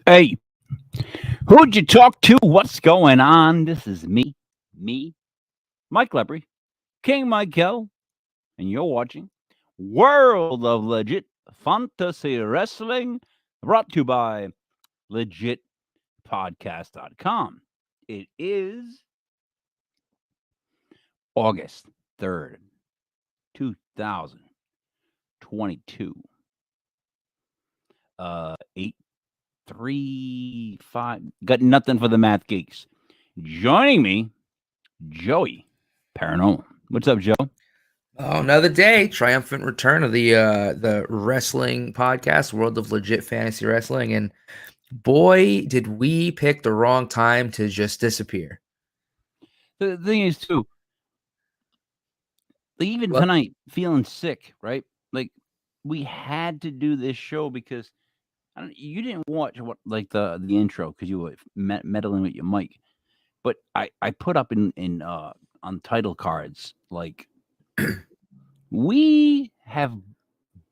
Hey, who'd you talk to? What's going on? This is me, Mike Lepre, King Michael, and you're watching World of Legit Fantasy Wrestling, brought to you by legitpodcast.com. It is August 3rd, 2022. 835. Got nothing for the math geeks. Joining me, Joey Paranormal. What's up, Joe? Oh, another day. Triumphant return of the wrestling podcast, World of Legit Fantasy Wrestling. And boy, did we pick the wrong time to just disappear. The thing is, too, like even Well, tonight, feeling sick, right? Like we had to do this show because you didn't watch what like the intro because you were meddling with your mic. But I put up in on title cards like we have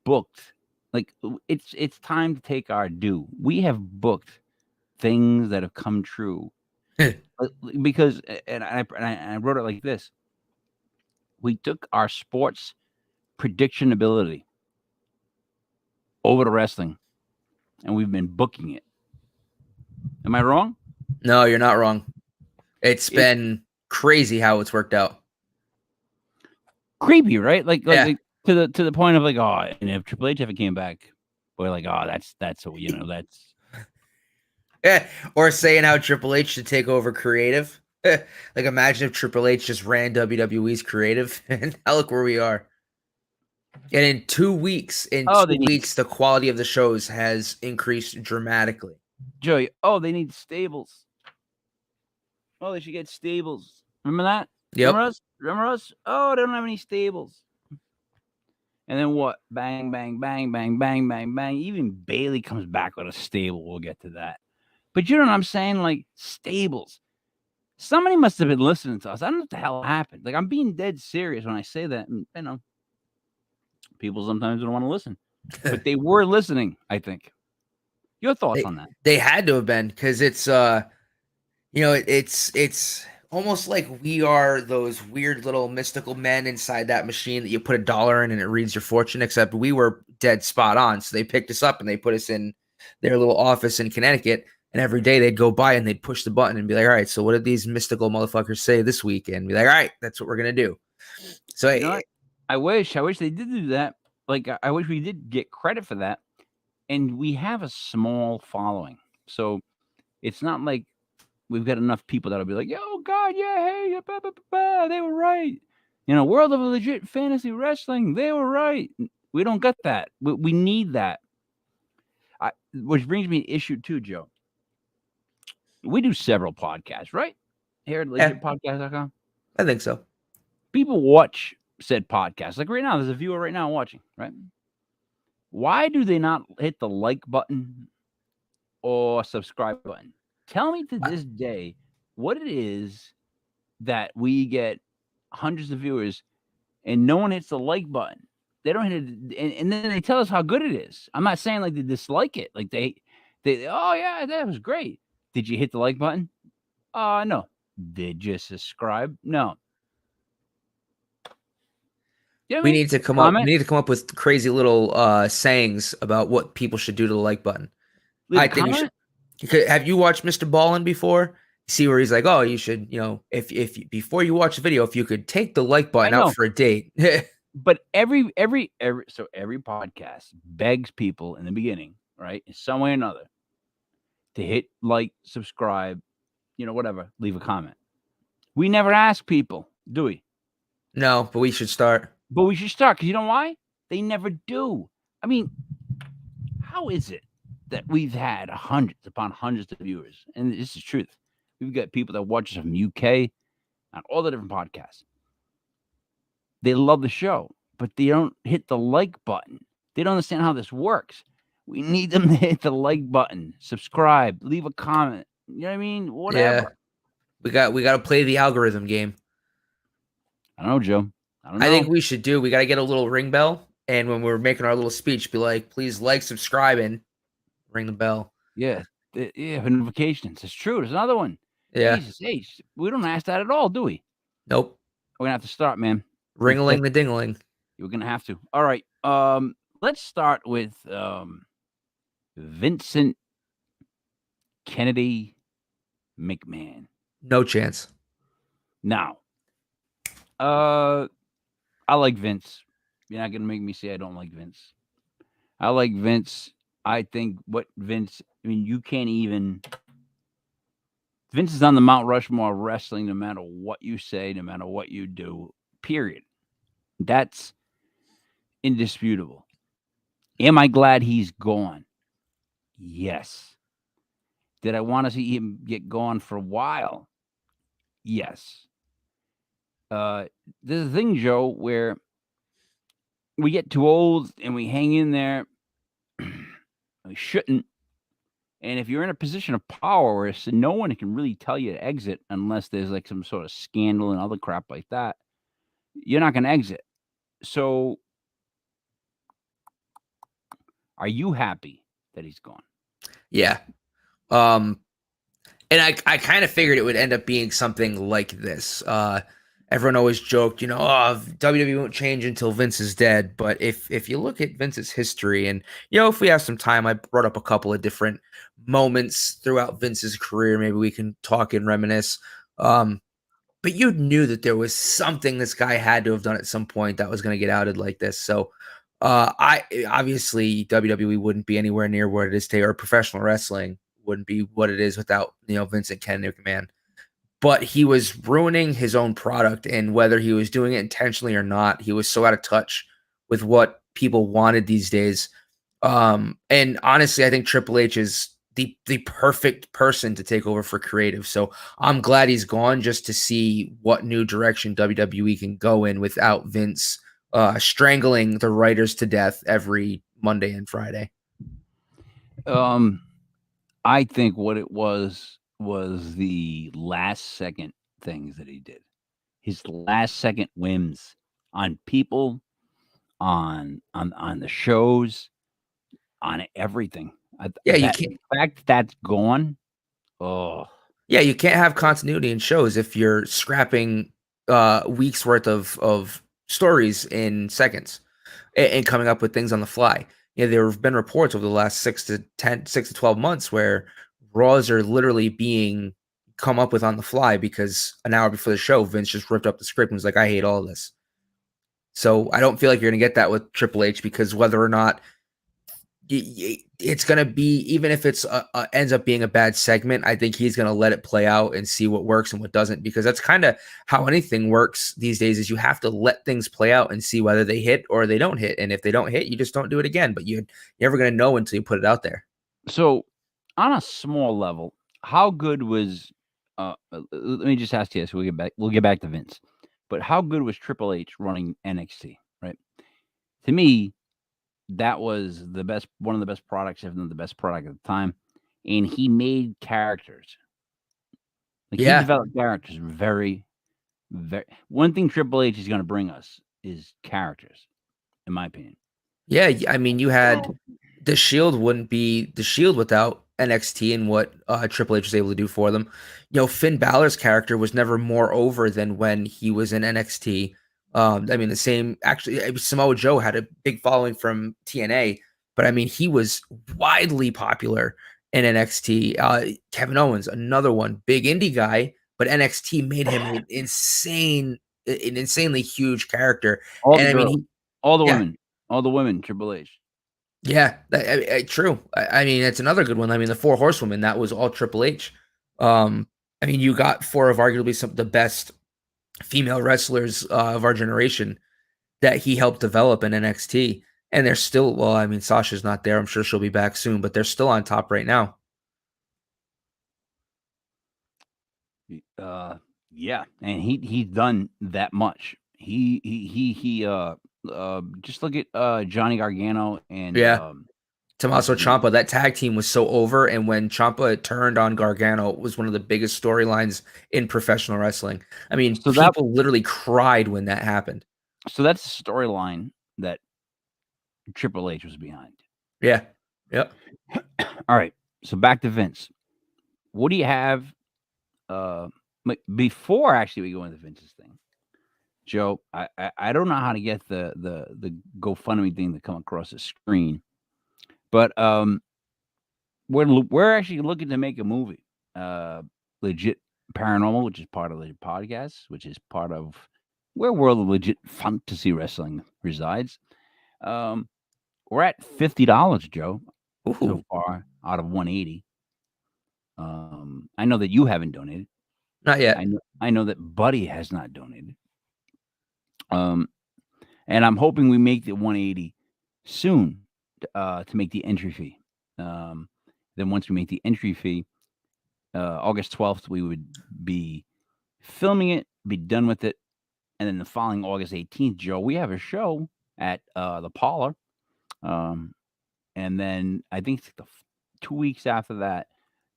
booked like it's time to take our due. We have booked things that have come true because and I wrote it like this. We took our sports prediction ability over to wrestling and we've been booking it. Am I wrong? no, you're not wrong. It's It been crazy how it's worked out. creepy, right? Yeah. Like to the point of like, oh, and if Triple H ever came back, we're like, oh, that's what that's Yeah. Or saying how Triple H should take over creative. Like imagine if Triple H just ran WWE's creative and now look where we are. And in 2 weeks, they need the quality of the shows has increased dramatically. Joey. Oh, they need stables. Oh, they should get stables. Remember that? Yep. Remember us? Oh, they don't have any stables. And then what? Bang, bang, bang, bang, bang, bang, bang. Even Bailey comes back with a stable. We'll get to that. But you know what I'm saying? Like stables. Somebody must have been listening to us. I don't know what the hell happened. Like I'm being dead serious when I say that. And, people sometimes don't want to listen, but they were listening. I think. Your thoughts on that? They had to have been because it's it's almost like we are those weird little mystical men inside that machine that you put $1 in and it reads your fortune, except we were dead spot on. So they picked us up and they put us in their little office in Connecticut. And every day they'd go by and they'd push the button and be like, all right, so what did these mystical motherfuckers say this week? And be like, all right, that's what we're going to do. So You know what? I wish they did do that. Like I wish we did get credit for that. And we have a small following, so it's not like we've got enough people that'll be like, "Oh God, yeah, hey, they were right." World of Legit Fantasy Wrestling, they were right. We don't get that. We need that. Which brings me to issue 2, Joe. We do several podcasts, right? Here at legitpodcast.com. I think so. People watch said podcast. Like right now, there's a viewer right now watching, right? Why do they not hit the like button or subscribe button? Tell me to this day what it is that we get hundreds of viewers and no one hits the like button. They don't hit it, and then they tell us how good it is. I'm not saying like they dislike it. Like they oh yeah, that was great. Did you hit the like button? No. Did you subscribe? No. You know We need to come up with crazy little sayings about what people should do to the like button. Leave I think we comment. should. Have you watched Mr. Ballin before? See where he's like, oh, you should, if before you watch the video, if you could take the like button out for a date. But every podcast begs people in the beginning, right, in some way or another, to hit like, subscribe, whatever, leave a comment. We never ask people, do we? No, but we should start. But we should start because you know why? They never do. I mean, how is it that we've had hundreds upon hundreds of viewers? And this is truth. We've got people that watch us from UK on all the different podcasts. They love the show, but they don't hit the like button. They don't understand how this works. We need them to hit the like button, subscribe, leave a comment. You know what I mean? Whatever. Yeah. We got to play the algorithm game. I don't know, Joe. I don't know. I think we should we got to get a little ring bell, and when we're making our little speech, be like, please like, subscribe, and ring the bell. Yeah. Notifications. It's true. There's another one. Yeah. Jesus H. We don't ask that at all, do we? Nope. We're gonna have to start, man. Ringling the dingling. We're gonna have to. All right. Let's start with Vincent Kennedy McMahon. No chance. Now, I like Vince. You're not gonna make me say I don't like Vince. I like Vince. I think you can't even. Vince is on the Mount Rushmore of wrestling no matter what you say, no matter what you do, period. That's indisputable. Am I glad he's gone? Yes. Did I want to see him get gone for a while? Yes. There's a thing, Joe, where we get too old and we hang in there. We shouldn't. And if you're in a position of power where no one can really tell you to exit unless there's like some sort of scandal and other crap like that, you're not going to exit. So are you happy that he's gone? Yeah. And I kind of figured it would end up being something like this. Everyone always joked, WWE won't change until Vince is dead. But if you look at Vince's history, and if we have some time, I brought up a couple of different moments throughout Vince's career. Maybe we can talk and reminisce. But you knew that there was something this guy had to have done at some point that was going to get outed like this. So I obviously WWE wouldn't be anywhere near where it is today, or professional wrestling wouldn't be what it is without Vincent Kennedy McMahon. But he was ruining his own product, and whether he was doing it intentionally or not, he was so out of touch with what people wanted these days. And honestly, I think Triple H is the perfect person to take over for creative. So I'm glad he's gone, just to see what new direction WWE can go in without Vince strangling the writers to death every Monday and Friday. I think what it was the last second things that he did. His last second whims on people, on the shows, on everything. You can't. The fact that's gone. Oh, yeah, you can't have continuity in shows if you're scrapping weeks worth of stories in seconds and coming up with things on the fly. There have been reports over the last 6 to 12 months where Raws are literally being come up with on the fly because an hour before the show, Vince just ripped up the script and was like, I hate all this. So I don't feel like you're going to get that with Triple H, because whether or not it's going to be, even if it's ends up being a bad segment, I think he's going to let it play out and see what works and what doesn't, because that's kind of how anything works these days. Is you have to let things play out and see whether they hit or they don't hit. And if they don't hit, you just don't do it again. But you're never going to know until you put it out there. So on a small level, how good was let me just ask you this, we'll get back to Vince. But how good was Triple H running NXT, right? To me, that was one of the best products, if not the best product at the time. And he made characters. He developed characters very, very. One thing Triple H is going to bring us is characters, in my opinion. Yeah, I mean, you had the Shield wouldn't be the Shield without NXT and what Triple H was able to do for them. Finn Balor's character was never more over than when he was in NXT. I mean, the same, actually, Samoa Joe had a big following from TNA, but I mean, he was widely popular in NXT. Kevin Owens, another one, big indie guy, but NXT made him an insanely huge character. All the women, Triple H. Yeah, true. I mean, it's another good one. I mean, the Four Horsewomen, that was all Triple H. I mean, you got four of arguably some of the best female wrestlers of our generation that he helped develop in NXT. And they're still, well, I mean, Sasha's not there. I'm sure she'll be back soon, but they're still on top right now. Yeah, and he's done that much. He just look at Johnny Gargano and Tommaso Ciampa. That tag team was so over, and when Ciampa turned on Gargano, it was one of the biggest storylines in professional wrestling. I mean, people literally cried when that happened. So that's the storyline that Triple H was behind. Yeah. Yep. All right. So back to Vince. What do you have? Before actually we go into Vince's thing, Joe, I don't know how to get the GoFundMe thing to come across the screen, but we're actually looking to make a movie, legit paranormal, which is part of the podcast, which is part of where World of Legit Fantasy Wrestling resides. We're at $50, Joe, so Ooh, far out of 180. I know that you haven't donated. not yet. I know that Buddy has not donated. And I'm hoping we make the 180 soon to make the entry fee. Then once we make the entry fee, August 12th, we would be filming it, be done with it, and then the following August 18th, Joe, we have a show at the Parlor, and then I think it's 2 weeks after that,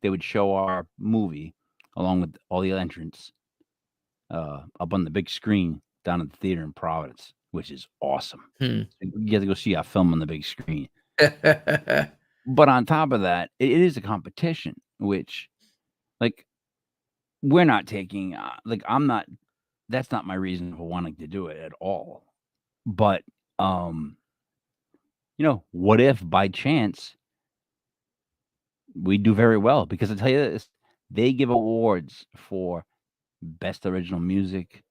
they would show our movie along with all the entrants up on the big screen down at the theater in Providence, which is awesome. Hmm. You get to go see our film on the big screen. But on top of that, it is a competition, which, like, we're not taking, I'm not. That's not my reason for wanting to do it at all. But, what if by chance we do very well? Because I tell you this, they give awards for best original music,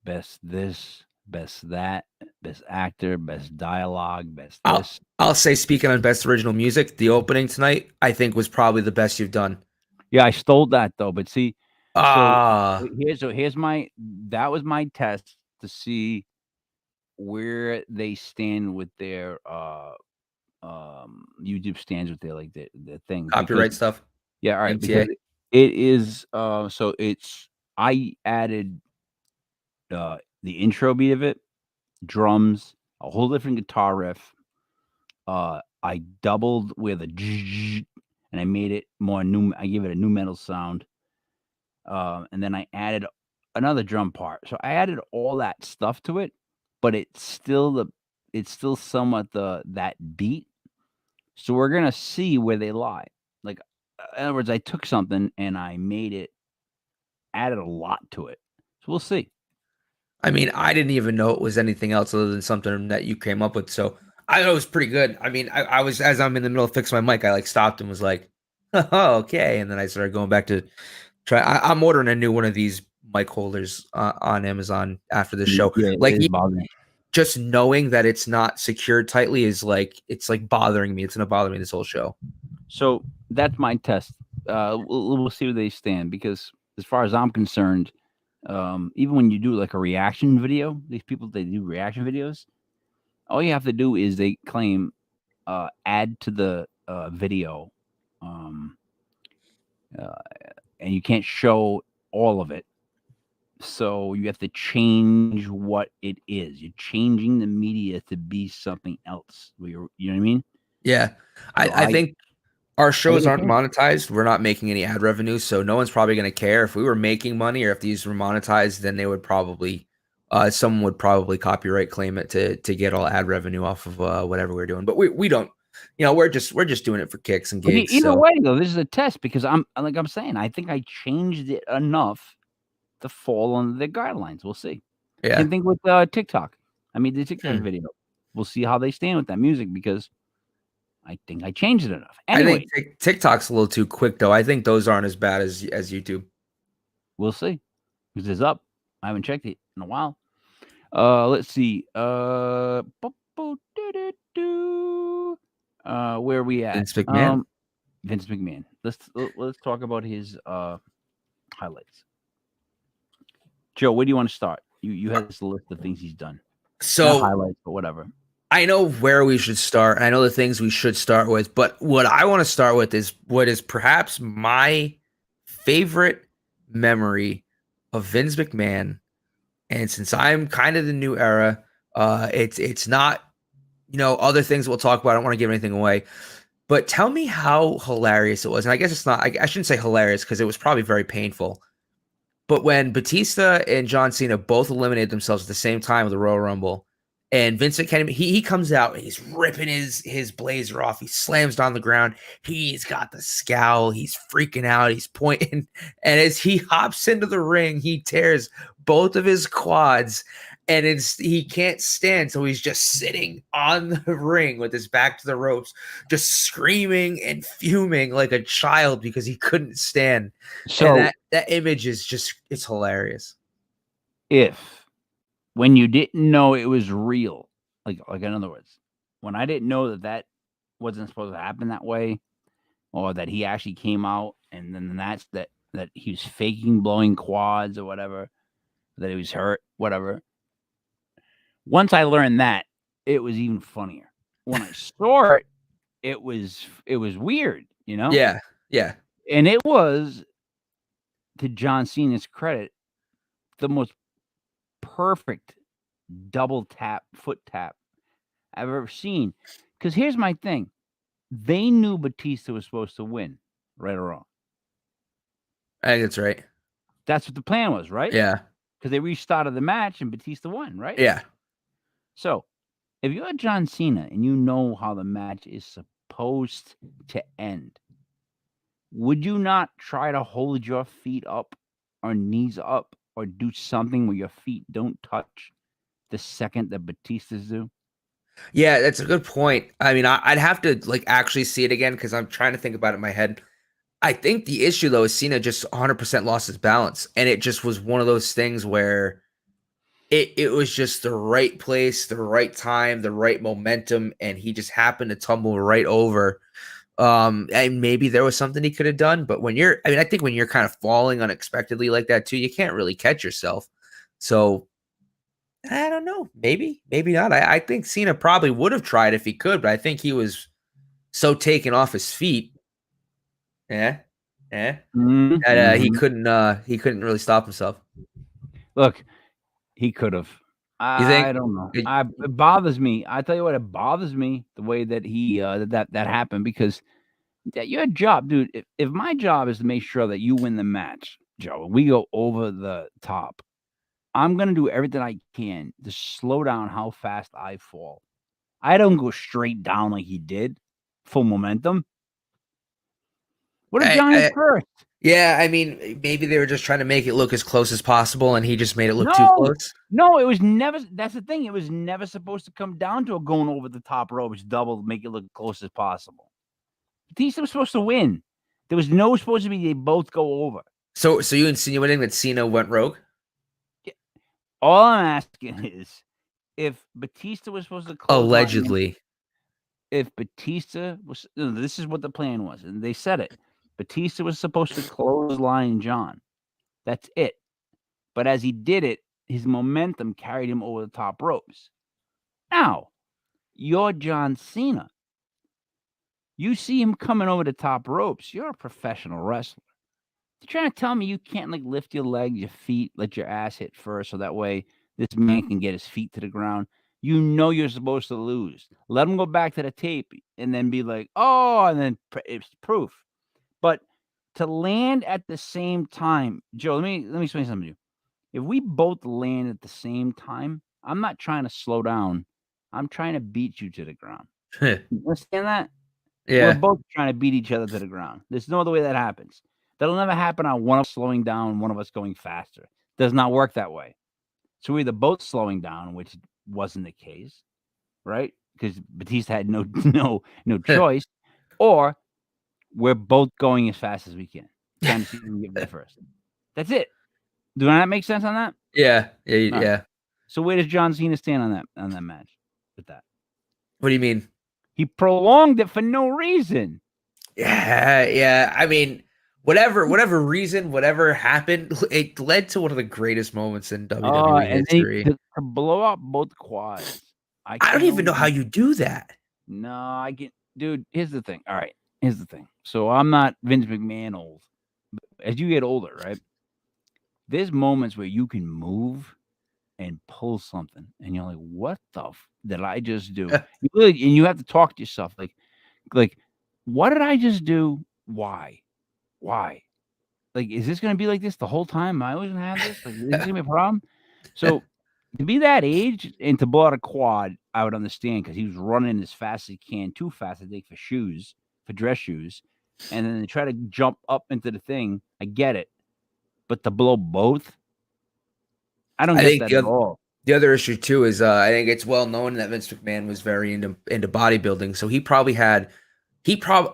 best this, best that, best actor, best dialogue, best I'll this. I'll say, speaking on best original music, the opening tonight I think was probably the best you've done. Yeah, I stole that though, but see, so Ah, here's my that was my test to see where they stand with their YouTube stands with their like the thing because copyright stuff, yeah, all right, because MTA. it is so it's I added the intro beat of it, drums, a whole different guitar riff. I doubled with a and I made it more new. I gave it a new metal sound. And then I added another drum part. So I added all that stuff to it, but it's still somewhat that beat. So we're gonna see where they lie. Like in other words, I took something and I made it added a lot to it. So we'll see. I mean, I didn't even know it was anything else other than something that you came up with. So I thought it was pretty good. I mean, I was, as I'm in the middle of fixing my mic, I like stopped and was like, oh, okay. And then I started going back to try. I'm ordering a new one of these mic holders on Amazon after this show. Yeah, Like, it is bothering. just knowing that it's not secured tightly is like, it's like bothering me. It's gonna bother me this whole show. So that's my test. We'll see where they stand because as far as I'm concerned, even when you do like a reaction video, these people they do reaction videos. All you have to do is they claim add to the video, um, uh, and you can't show all of it. So you have to change what it is. You're changing the media to be something else. You know what I mean? Yeah, So I think our I shows gotta aren't change it. monetized. We're not making any ad revenue, so no one's probably going to care. If we were making money or if these were monetized, then they would probably, someone would probably copyright claim it to get all ad revenue off of whatever we're doing. But we don't, we're just doing it for kicks and But gigs. either So way, though, this is a test because I'm saying, I think I changed it enough to fall under the guidelines. We'll see. yeah, Same thing with TikTok. I mean, the TikTok Hmm. video. We'll see how they stand with that music because I think I changed it enough. I think Anyway, TikTok's a little too quick though. I think those aren't as bad as YouTube. we'll see. Because it's up. I haven't checked it in a while. Let's see. Where are we at? Vince McMahon. Vince McMahon. Let's talk about his highlights. Joe, where do you want to start? You had this list of things he's done. Not So highlights, but whatever. I know where we should start. I know the things we should start with, but what I want to start with is what is perhaps my favorite memory of Vince McMahon. And since I'm kind of the new era, it's not, other things we'll talk about. I don't want to give anything away, but tell me how hilarious it was. And I guess it's not, I shouldn't say hilarious because it was probably very painful. But when Batista and John Cena both eliminated themselves at the same time of the Royal Rumble, And Vincent Kennedy, he comes out and he's ripping his blazer off. He slams down the ground. He's got the scowl. He's freaking out. He's pointing. And as he hops into the ring, he tears both of his quads. And he can't stand. So he's just sitting on the ring with his back to the ropes, just screaming and fuming like a child because he couldn't stand. So and that image is just, it's hilarious. When you didn't know it was real, like in other words, when I didn't know that wasn't supposed to happen that way, or that he actually came out and then that he was faking blowing quads or whatever, that he was hurt, whatever. Once I learned that, it was even funnier. When I saw it, it was weird, you know? Yeah. Yeah. And it was, to John Cena's credit, the most perfect double tap, foot tap I've ever seen. Because here's my thing. They knew Batista was supposed to win, right or wrong. I think that's right. That's what the plan was, right? Yeah. Because they restarted the match and Batista won, right? Yeah. So, if you're John Cena and you know how the match is supposed to end, would you not try to hold your feet up or knees up or do something where your feet don't touch the second that Batista's do? Yeah, that's a good point. I mean, I'd have to like actually see it again because I'm trying to think about it in my head. I think the issue though is Cena just 100% lost his balance, and it just was one of those things where it was just the right place, the right time, the right momentum, and he just happened to tumble right over. And maybe there was something he could have done, but I think when you're kind of falling unexpectedly like that too, you can't really catch yourself. So I don't know. Maybe not. I think Cena probably would have tried if he could, but I think he was so taken off his feet. Yeah. Yeah. That he couldn't really stop himself. Look, he could have. You think? I don't know. It bothers me. I tell you what, it bothers me the way that he that happened, because your job, dude. If my job is to make sure that you win the match, Joe, we go over the top, I'm gonna do everything I can to slow down how fast I fall. I don't go straight down like he did, full momentum. What if Johnny first? Yeah, I mean, maybe they were just trying to make it look as close as possible, and he just made it look too No, close. no, it was never. That's the thing. It was never supposed to come down to a going over the top ropes double, make it look close as possible. Batista was supposed to win. There was no supposed to be they both go over. So you insinuating that Cena went rogue? All I'm asking is, if Batista was supposed to close Allegedly. if Batista was, this is what the plan was, and they said it. Batista was supposed to clothesline John. That's it. But as he did it, his momentum carried him over the top ropes. Now, you're John Cena. You see him coming over the top ropes. You're a professional wrestler. You're trying to tell me you can't like lift your legs, your feet, let your ass hit first, so that way this man can get his feet to the ground. You know you're supposed to lose. Let him go back to the tape and then be like, oh, and then it's proof. But to land at the same time, Joe, let me explain something to you. If we both land at the same time, I'm not trying to slow down. I'm trying to beat you to the ground. You understand that? Yeah. We're both trying to beat each other to the ground. There's no other way that happens. That'll never happen on one of us slowing down, one of us going faster. Does not work that way. So we're either both slowing down, which wasn't the case, right? Because Batista had no choice, or we're both going as fast as we can, trying to see who can get there first. That's it. Do that make sense on that? Yeah. Yeah. Right. So where does John Cena stand on that match with that? What do you mean? He prolonged it for no reason. Yeah. I mean, whatever reason, whatever happened, it led to one of the greatest moments in WWE history. To blow up both quads. I don't even know how you do that. No, I get, dude. Here's the thing. All right, here's the thing. So I'm not Vince McMahon old. As you get older, right? There's moments where you can move and pull something, and you're like, "What the did I just do?" And you have to talk to yourself, like, what did I just do? Why? Like, is this gonna be like this the whole time? Am I always gonna have this? Like, is this gonna be a problem? So To be that age and to blow out a quad, I would understand because he was running as fast as he can, too fast, I think, for dress shoes. And then they try to jump up into the thing. I get it. But to blow both, I don't I get think that at all. the other issue too is I think it's well known that Vince McMahon was very into bodybuilding, so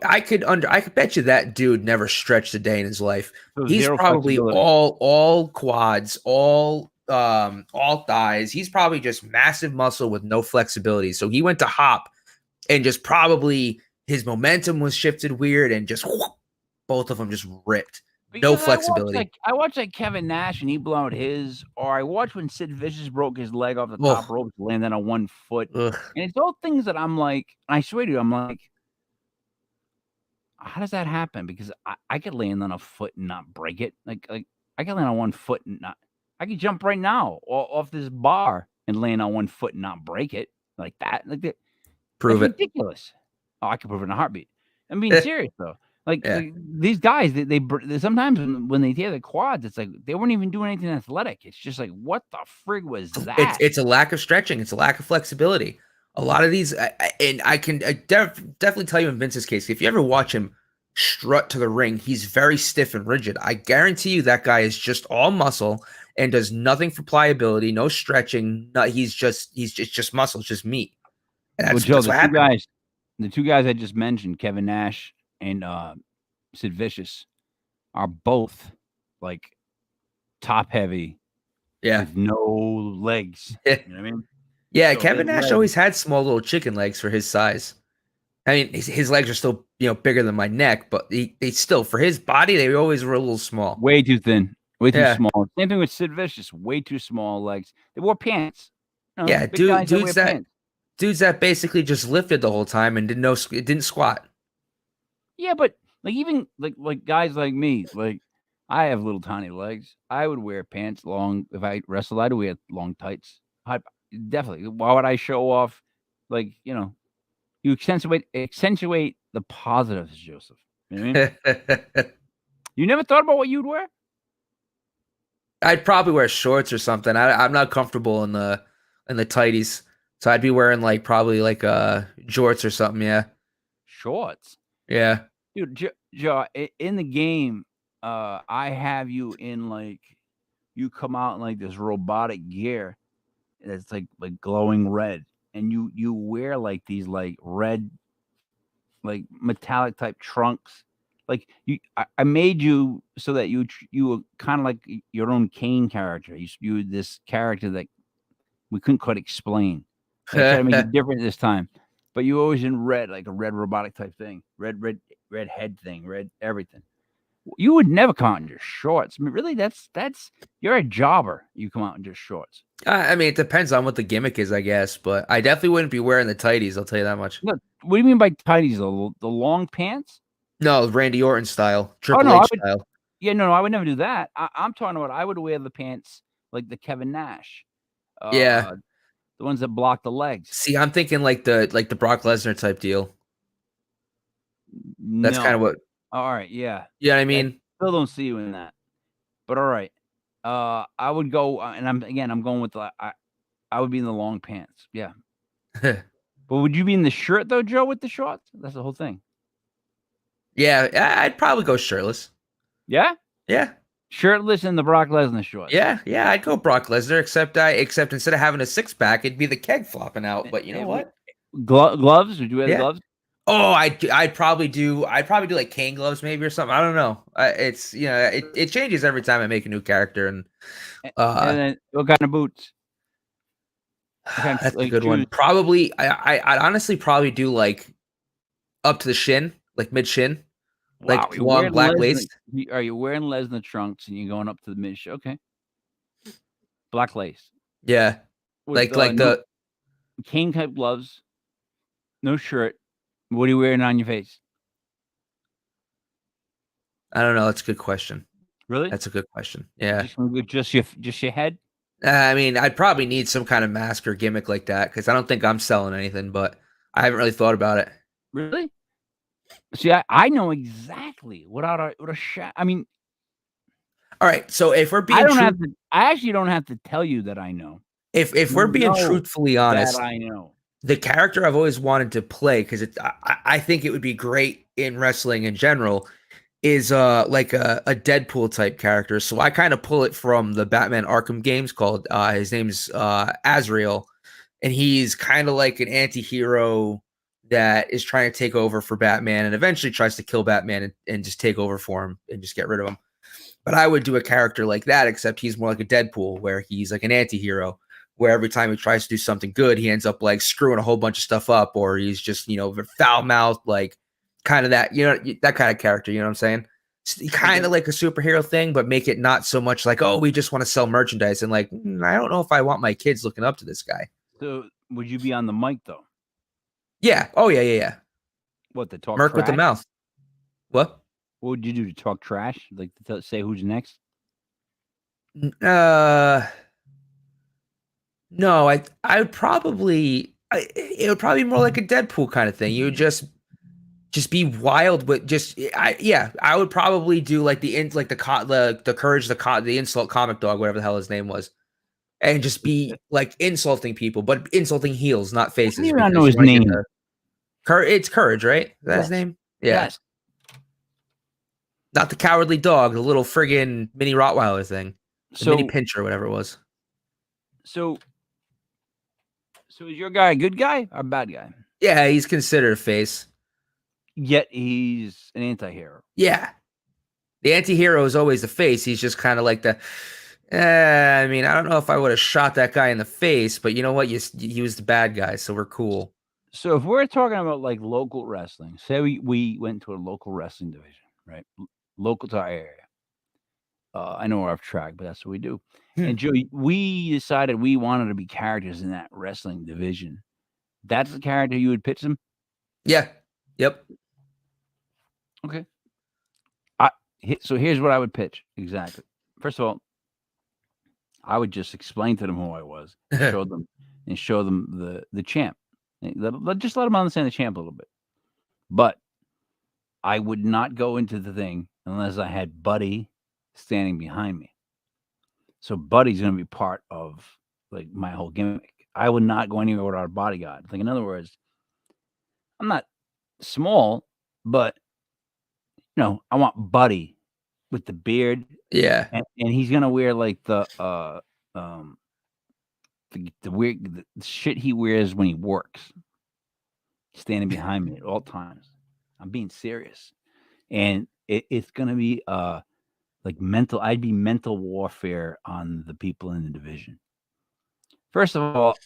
I could bet you that dude never stretched a day in his life. So He's zero probably flexibility. all quads, all thighs. He's probably just massive muscle with no flexibility. So he went to hop and just probably his momentum was shifted weird and just whoop, both of them just ripped. No Because flexibility. I watched like Kevin Nash and he blew out his, or I watched when Sid Vicious broke his leg off the top Oh, rope, landing on 1 foot. ugh. And it's all things that I'm like, I swear to you, I'm like, how does that happen? Because I could land on a foot and not break it. Like I could land on 1 foot and not. I could jump right now off this bar and land on 1 foot and not break it like that. That's Prove it. ridiculous. Oh, I could prove it in a heartbeat. I'm being serious though. Yeah. These guys, they sometimes when they tear the quads, it's like they weren't even doing anything athletic. It's just like, what the frig was that? It's a lack of stretching. It's a lack of flexibility. A lot of these, and I can definitely tell you in Vince's case, if you ever watch him strut to the ring, he's very stiff and rigid. I guarantee you that guy is just all muscle and does nothing for pliability, no stretching. No, he's just muscle, it's just meat. And Well, that's Joe, what happened. the two guys I just mentioned, Kevin Nash and Sid Vicious, are both like top heavy Yeah. with no legs. You know what I mean? Yeah, So Kevin his Nash legs always had small little chicken legs for his size. I mean, his legs are still, bigger than my neck, but they still, for his body, they always were a little small. way too thin, way too Yeah. small. Same thing with Sid Vicious, way too small legs. They wore pants. You know, Yeah, big guys that wear pants. dudes that basically just lifted the whole time and didn't squat. Yeah, but like even like guys like me, like I have little tiny legs. I would wear pants long if I wrestled. I'd wear long tights. I definitely. Why would I show off? Like you accentuate the positives, Joseph. You know what I mean? You never thought about what you'd wear? I'd probably wear shorts or something. I'm not comfortable in the tighties, so I'd be wearing probably jorts or something. Yeah, Shorts, yeah. dude. Joe, in the game, I have you in you come out in like this robotic gear that's like glowing red, and you wear like these like red like metallic type trunks. Like I made you so that you were kind of like your own Kane character. You were this character that we couldn't quite explain. I tried to make it different this time, but you always in red, like a red robotic type thing, red head thing, red everything. You would never come out in just shorts. I mean, really, that's you're a jobber. You come out in just shorts. I mean, it depends on what the gimmick is, I guess, but I definitely wouldn't be wearing the tighties. I'll tell you that much. No, what do you mean by tighties? The long pants? No, Randy Orton style, Oh Triple no, I H would. style. Yeah, no, I would never do that. I'm talking about I would wear the pants like the Kevin Nash, Yeah. uh, the ones that block the legs. See, I'm thinking like the Brock Lesnar type deal. That's kind of No, what. all right, yeah, You know what I I mean? still don't see you in that. But all right, I would go, and I'm going with I would be in the long pants. Yeah, but would you be in the shirt though, Joe, with the shorts? That's the whole thing. Yeah, I'd probably go shirtless. Yeah, Yeah. shirtless in the Brock Lesnar shorts. Yeah, I'd go Brock Lesnar, except instead of having a six pack, it'd be the keg flopping out. But you know what? Gloves? Would you wear the Yeah. gloves? Oh, I'd probably do like cane gloves maybe or something. I don't know. It's it changes every time I make a new character, and And uh, then what kind of boots? What kind of that's a like good one. shoes? Probably I'd honestly probably do like up to the shin, like mid shin, Wow, like you're long wearing black Lesnar. lace. Are you wearing Lesnar trunks and you're going up to the mid? Okay, black lace Yeah, with like no the cane type gloves, no shirt. What are you wearing on your face? I don't know. That's a good question. Really? That's a good question. Yeah. Just your head? I mean, I'd probably need some kind of mask or gimmick like that because I don't think I'm selling anything, but I haven't really thought about it. Really? See, I know exactly without a shot. I mean, All right, so if we're I being don't true, have to. I actually don't have to tell you that I know. If we're You being know truthfully that honest, I know. the character I've always wanted to play because I think it would be great in wrestling in general is like a Deadpool type character. So I kind of pull it from the Batman Arkham games called his name's Azrael, and he's kind of like an anti-hero that is trying to take over for Batman and eventually tries to kill Batman and just take over for him and just get rid of him. But I would do a character like that, except he's more like a Deadpool, where he's like an anti-hero, where every time he tries to do something good, he ends up like screwing a whole bunch of stuff up, or he's just, foul mouthed, like kind of that, that kind of character, you know what I'm saying? Kind Okay. of like a superhero thing, but make it not so much like, oh, we just want to sell merchandise. And like, I don't know if I want my kids looking up to this guy. So would you be on the mic though? Yeah. Oh, yeah, yeah, yeah. What, to talk Merc with the trash? mouth. What? What would you do, to talk trash? Like to say who's next? Uh, no, I would probably, it would probably be more like a Deadpool kind of thing. You would just be wild, but I would probably do like the courage, the insult comic dog, whatever the hell his name was, and just be like insulting people, but insulting heels, not How do faces, you not know because you his want to get name? the it's courage, right? Is that his Yes. name? Yeah, Yes. not the cowardly dog, the little friggin' mini Rottweiler thing, the mini So pincher, whatever it was. so so is your guy a good guy or a bad guy? Yeah, he's considered a face. Yet he's an anti-hero. Yeah, the anti-hero is always the face. He's just kind of like I mean, I don't know if I would have shot that guy in the face, but you know what? He was the bad guy, so we're cool. So if we're talking about like local wrestling, say we went to a local wrestling division, right? Local to our area. I know we're off track, but that's what we do. And Joe, we decided we wanted to be characters in that wrestling division. That's the character you would pitch them? Yeah. Yep. Okay. So here's what I would pitch exactly. First of all, I would just explain to them who I was, show them the champ. Just let them understand the champ a little bit. But I would not go into the thing unless I had Buddy standing behind me. So Buddy's going to be part of like my whole gimmick. I would not go anywhere without a bodyguard. Like, in other words, I'm not small, but I want Buddy with the beard, Yeah. and he's gonna wear like the weird the shit he wears when he works, standing behind me at all times. I'm being serious, and it's gonna be like mental. I'd be mental warfare on the people in the division. First of all,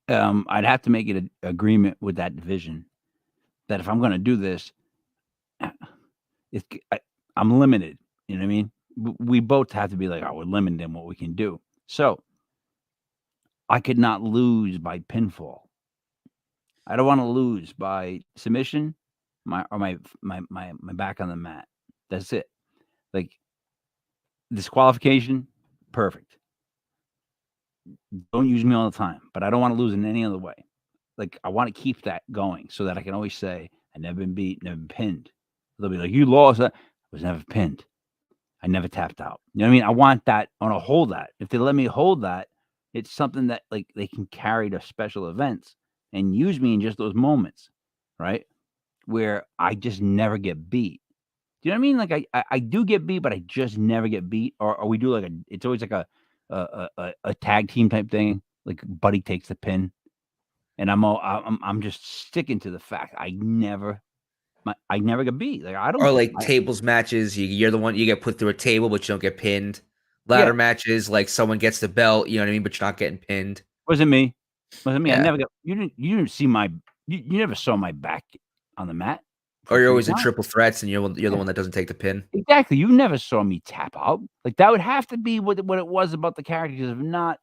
I'd have to make it an agreement with that division that if I'm gonna do this, I'm limited. You know what I mean? We both have to be like, oh, we're limited in what we can do. So I could not lose by pinfall. I don't want to lose by submission, my back on the mat. That's it. Like disqualification, perfect. Don't use me all the time, but I don't want to lose in any other way. Like I want to keep that going so that I can always say I never been beat, never been pinned. They'll be like, you lost. I was never pinned. I never tapped out. You know what I mean? I want that. I want to hold that. If they let me hold that, it's something that like they can carry to special events and use me in just those moments, right? Where I just never get beat. Do you know what I mean? Like I do get beat, but I just never get beat. Or we do like it's always like a tag team type thing. Like Buddy takes the pin, and I'm just sticking to the fact I never get beat. Like I don't Or get. like tables matches, you're the one you get put through a table, but you don't get pinned. Yeah, Ladder matches, like someone gets the belt, you know what I mean, but you're not getting pinned. wasn't me. Wasn't me. I Yeah. never got. You didn't see my. You never saw my back on the mat Or for you're three always in counts. triple threats, and you're the Yeah. one that doesn't take the pin. Exactly. You never saw me tap out. Like that would have to be what it was about the character. Because if not,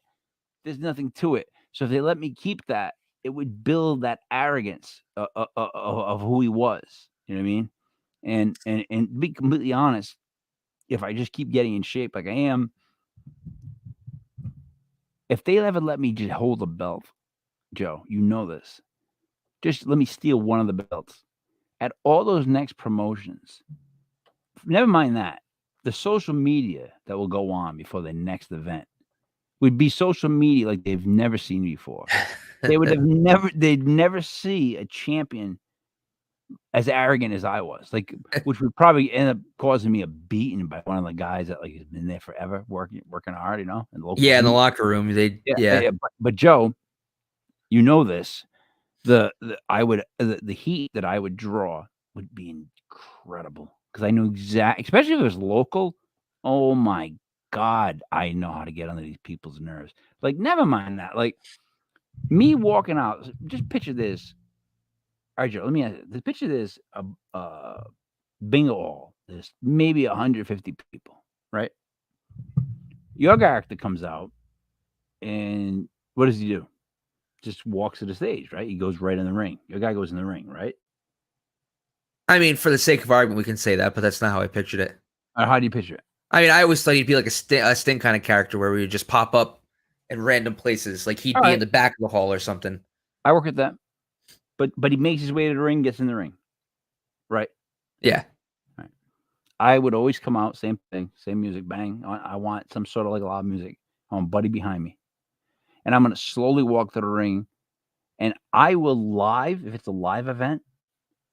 there's nothing to it. So if they let me keep that, it would build that arrogance of who he was. You know what I mean? And to be completely honest, if I just keep getting in shape like I am, if they ever let me just hold the belt, Joe, you know this. Just let me steal one of the belts. At all those next promotions, never mind that. The social media that will go on before the next event would be social media like they've never seen before. They'd never see a champion as arrogant as I was, like, which would probably end up causing me a beating by one of the guys that, like, has been there forever working hard, in local Yeah, in the heat. locker room, Yeah, but Joe, you know this, the heat that I would draw would be incredible because I knew especially if it was local, oh my god, I know how to get under these people's nerves. Like, never mind that, like, me walking out just picture this. Alright, Joe, let me ask you, picture this, bingo hall, there's maybe 150 people, right? Your character comes out, and what does he do? Just walks to the stage, right? He goes right in the ring. Your guy goes in the ring, right? I mean, for the sake of argument, we can say that, but that's not how I pictured it. How do you picture it? I mean, I always thought he'd be like a Sting kind of character where we would just pop up in random places, like he'd be in Alright, the back of the hall or something. I work at that, but he makes his way to the ring, gets in the ring, right? Yeah. Right. I would always come out, same thing, same music, bang. I want some sort of, like, loud music. I want Buddy behind me, and I'm gonna slowly walk to the ring, and I will live if it's a live event,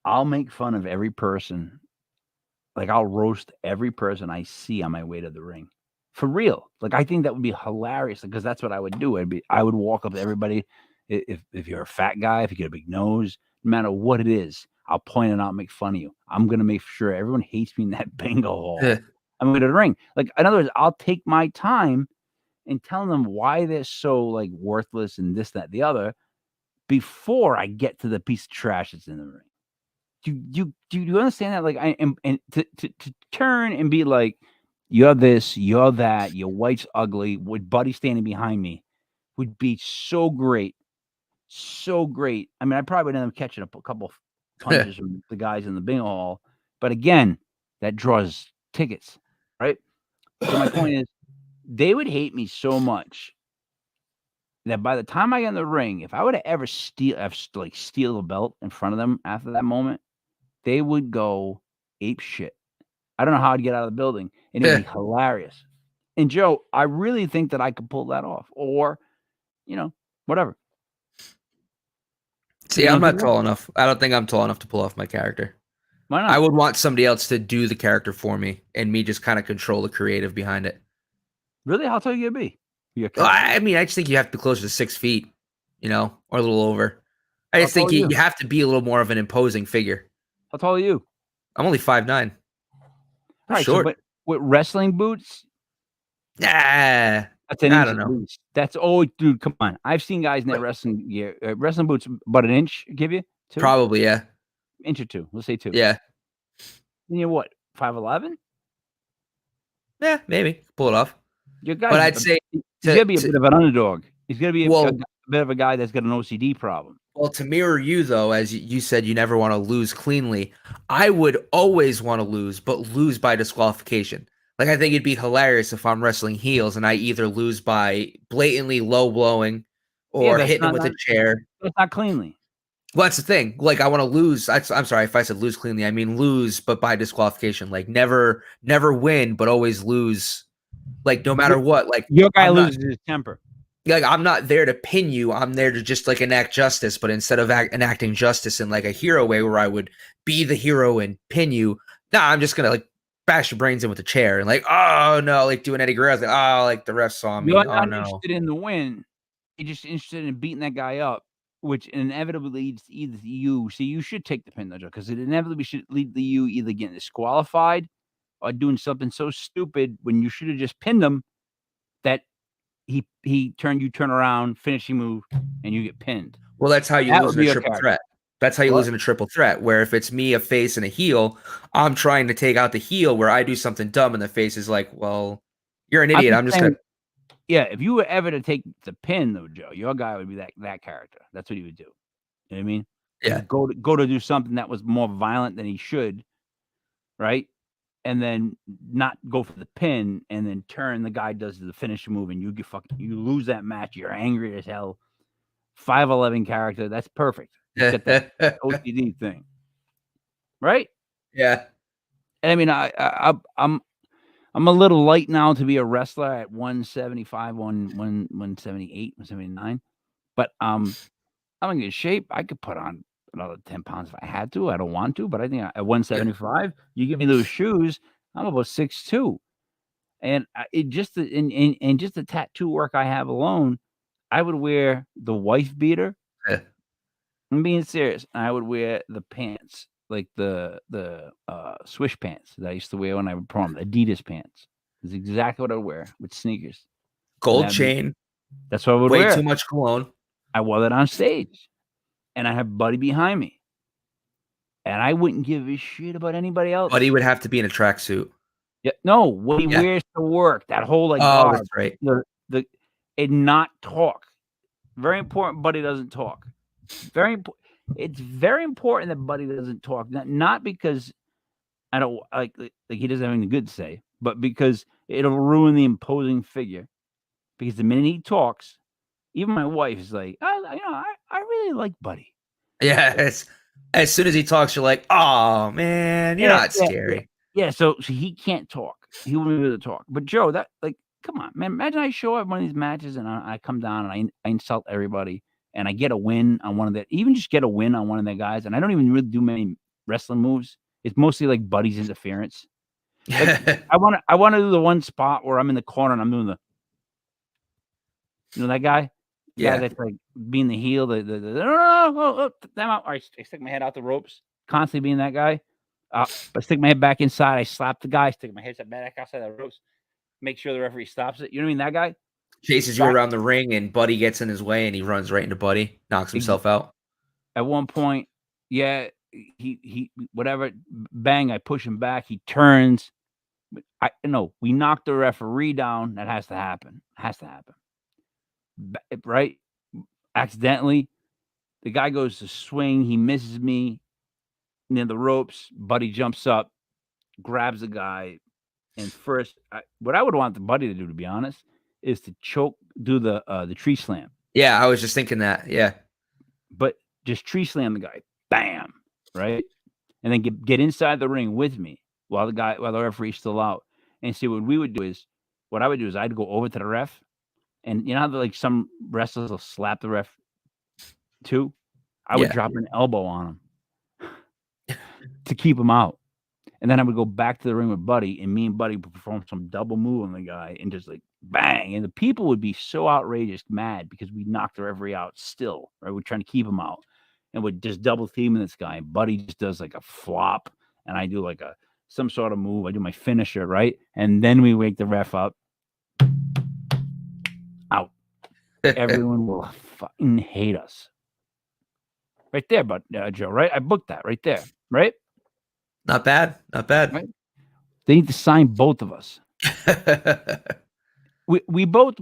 I'll make fun of every person. Like, I'll roast every person I see on my way to the ring. For real. Like, I think that would be hilarious because that's what I would do. I would walk up to everybody. If you're a fat guy, if you get a big nose, no matter what it is, I'll point it out and make fun of you. I'm gonna make sure everyone hates me in that bingo hall. I'm gonna go to the ring. Like, in other words, I'll take my time and tell them why they're so, like, worthless and this, that, the other before I get to the piece of trash that's in the ring. Do you understand that? Like, I am, and to turn and be like, "You're this, you're that, your wife's ugly," with Buddy standing behind me would be so great, so great. I mean, I probably would end up catching a couple punches from the guys in the bingo hall, but again, that draws tickets, right? So my point is, they would hate me so much that by the time I get in the ring, if I were to ever steal a belt in front of them after that moment, they would go ape shit. I don't know how I'd get out of the building, and it would be hilarious. And Joe, I really think that I could pull that off, or whatever. See, You I'm don't think not so? tall enough. I don't think I'm tall enough to pull off my character. Why I not? would want somebody else to do the character for me and me just kind of control the creative behind it. Really? How tall you gonna be? Your Well, character? I mean, I just think you have to be closer to 6 feet, or a little over. I How just think tall are you you? have to be a little more of an imposing figure. How tall are you? I'm only 5'9". I'm Alright, so short. but with wrestling boots, Nah, that's an I inch don't at know. least. That's dude, come on. I've seen guys in that wrestling gear, wrestling boots about an inch give you? 2? Probably, yeah. Inch or 2. Let's say 2. Yeah. And you're what, 5'11"? Yeah, maybe. Pull it off. Your But guy's I'd say he's to gonna be a to bit of an underdog. He's gonna be a well bit of a guy that's got an OCD problem. well, to mirror you though, as you said you never wanna lose cleanly, I would always wanna lose, but lose by disqualification. Like, I think it'd be hilarious if I'm wrestling heels and I either lose by blatantly low blowing Yeah, or hitting them with a chair. that's not cleanly. Well, that's the thing. Like, I wanna lose. I'm sorry if I said lose cleanly, I mean lose, but by disqualification. Like, never win, but always lose, like, no matter what. Like, Your guy I'm not loses his temper. like, I'm not there to pin you. I'm there to just, like, enact justice, but instead of enacting justice in, like, a hero way where I would be the hero and pin you, nah, I'm just gonna, like, bash your brains in with a chair and, like, "Oh, no," like, doing Eddie Guerrero, like, "Oh, like, the ref saw me. You're Oh, not no." interested in the win. You're just interested in beating that guy up, which inevitably leads to either you. See, you should take the pin though, because it inevitably should lead to you either getting disqualified or doing something so stupid when you should have just pinned him that he turn around, finishing move, and you get pinned. Well, that's how you That lose would in a be your triple character. threat. That's how you What? lose in a triple threat, where if it's me, a face, and a heel, I'm trying to take out the heel where I do something dumb and the face is like, "Well, you're an I'm idiot. just I'm just gonna." saying, yeah, if you were ever to take the pin though, Joe, your guy would be that character. That's what he would do. You know what I mean? He Yeah. would go to do something that was more violent than he should, right? And then not go for the pin, and then turn. The guy does the finishing move, and you lose that match. You're angry as hell. 5'11" character. That's perfect. He's got that OCD thing, right? Yeah. And I mean, I'm I'm a little light now to be a wrestler at 175, 178, 179. But I'm in good shape. I could put on another 10 pounds if I had to. I don't want to, but I think at 175, you give me those shoes, I'm about 6'2". And it just in just the tattoo work I have alone, I would wear the wife beater. Yeah. I'm being serious. I would wear the pants, like the swish pants that I used to wear when I would prom, Adidas pants. Is exactly what I would wear with sneakers. And Gold chain, that's what I would way wear. too much cologne. I wore that on stage, and I have Buddy behind me, and I wouldn't give a shit about anybody else. Buddy would have to be in a tracksuit. Yeah, no, what he Yeah. wears to work, that whole like Oh, garb, that's right. and not talk. Very important. Buddy doesn't talk. It's very important that Buddy doesn't talk. Not because I don't like he doesn't have anything good to say, but because it'll ruin the imposing figure. Because the minute he talks, even my wife is like, I really like Buddy. Yes. As soon as he talks, you're like, oh man, you're not scary. Yeah, so he can't talk. He wouldn't be able to talk. But Joe, that come on, man. Imagine I show up at one of these matches and I come down and I insult everybody and I get a win on one of the even just get a win on one of their guys, and I don't even really do many wrestling moves. It's mostly like Buddy's interference. Like, I wanna do the one spot where I'm in the corner and I'm doing that guy? The guy that's like being the heel, no, them out. I stick my head out the ropes, constantly being that guy. But stick my head back inside. I slap the guy, stick my head back outside the ropes, make sure the referee stops it. You know what I mean? That guy chases you around the ring, and Buddy gets in his way, and he runs right into Buddy, knocks himself out. At one point, yeah, he whatever, bang, I push him back. He turns. We knock the referee down. That has to happen. Right? Accidentally, the guy goes to swing. He misses me near the ropes. Buddy jumps up, grabs the guy, and first, what I would want the Buddy to do, to be honest, is to do the tree slam. Yeah, I was just thinking that. Yeah, but just tree slam the guy, bam, right, and then get inside the ring with me while the referee's still out, and see what I would do is I'd go over to the ref, and you know how like some wrestlers will slap the ref too. I would drop an elbow on him to keep him out. And then I would go back to the ring with Buddy, and me and Buddy would perform some double move on the guy and just like bang. And the people would be so outrageous, mad because we knocked the referee out still, right? We're trying to keep him out. And we're just double teaming this guy. And Buddy just does like a flop, and I do like some sort of move. I do my finisher, right? And then we wake the ref up. Out. Everyone will fucking hate us. Right there, but Joe, right? I booked that right there, right? Not bad. Right? They need to sign both of us. we both.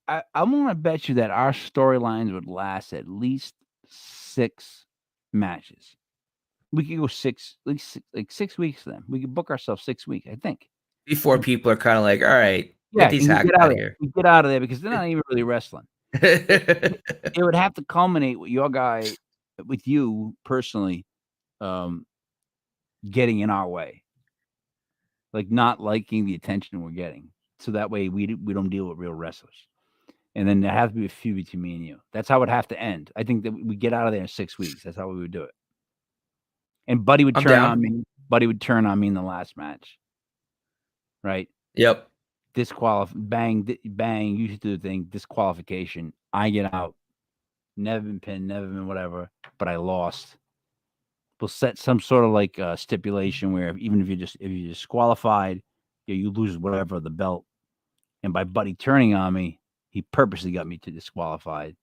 I'm gonna bet you that our storylines would last at least 6 matches. We could go 6 weeks. Then we could book ourselves 6 weeks. I think before people are kind of like, all right, get these hacks out of here. We get out of there because they're not even really wrestling. It would have to culminate with with you personally, getting in our way, like not liking the attention we're getting, so that way we don't deal with real wrestlers, and then there has to be a feud between me and you. That's how it would have to end. I think that we get out of there in 6 weeks. That's how we would do it. And Buddy would turn on me. Buddy would turn on me in the last match. Right? Yep. Bang. You should do the thing. Disqualification. I get out. Never been pinned. Never been whatever. But I lost. We'll set some sort of like stipulation where even if you're disqualified, you lose whatever the belt. And by Buddy turning on me, he purposely got me to disqualified.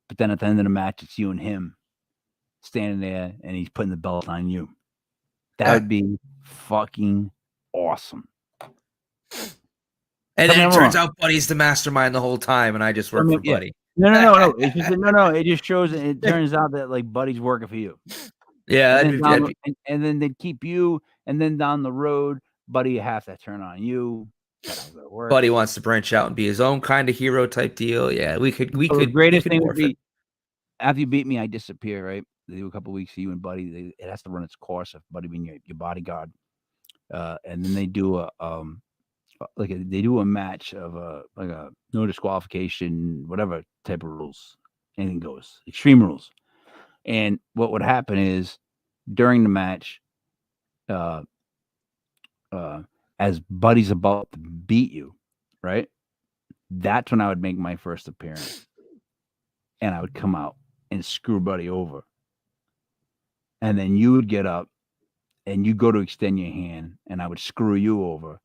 But then at the end of the match, it's you and him standing there, and he's putting the belt on you. That would be fucking awesome. And then it turns out Buddy's the mastermind the whole time, and I just work for Buddy. No. It's just It just shows. It turns out that like Buddy's working for you. Yeah, and then they keep you, and then down the road, Buddy has to turn on you. Buddy wants to branch out and be his own kind of hero type deal. Yeah, we could. The greatest thing would be after you beat me, I disappear. Right? They do a couple of weeks of you and Buddy. It has to run its course of Buddy being your bodyguard, and then they do they do a match of like a no disqualification, whatever type of rules, anything goes, extreme rules. And what would happen is during the match, uh, as Buddy's about to beat you, right? That's when I would make my first appearance, and I would come out and screw Buddy over, and then you would get up and you go to extend your hand, and I would screw you over,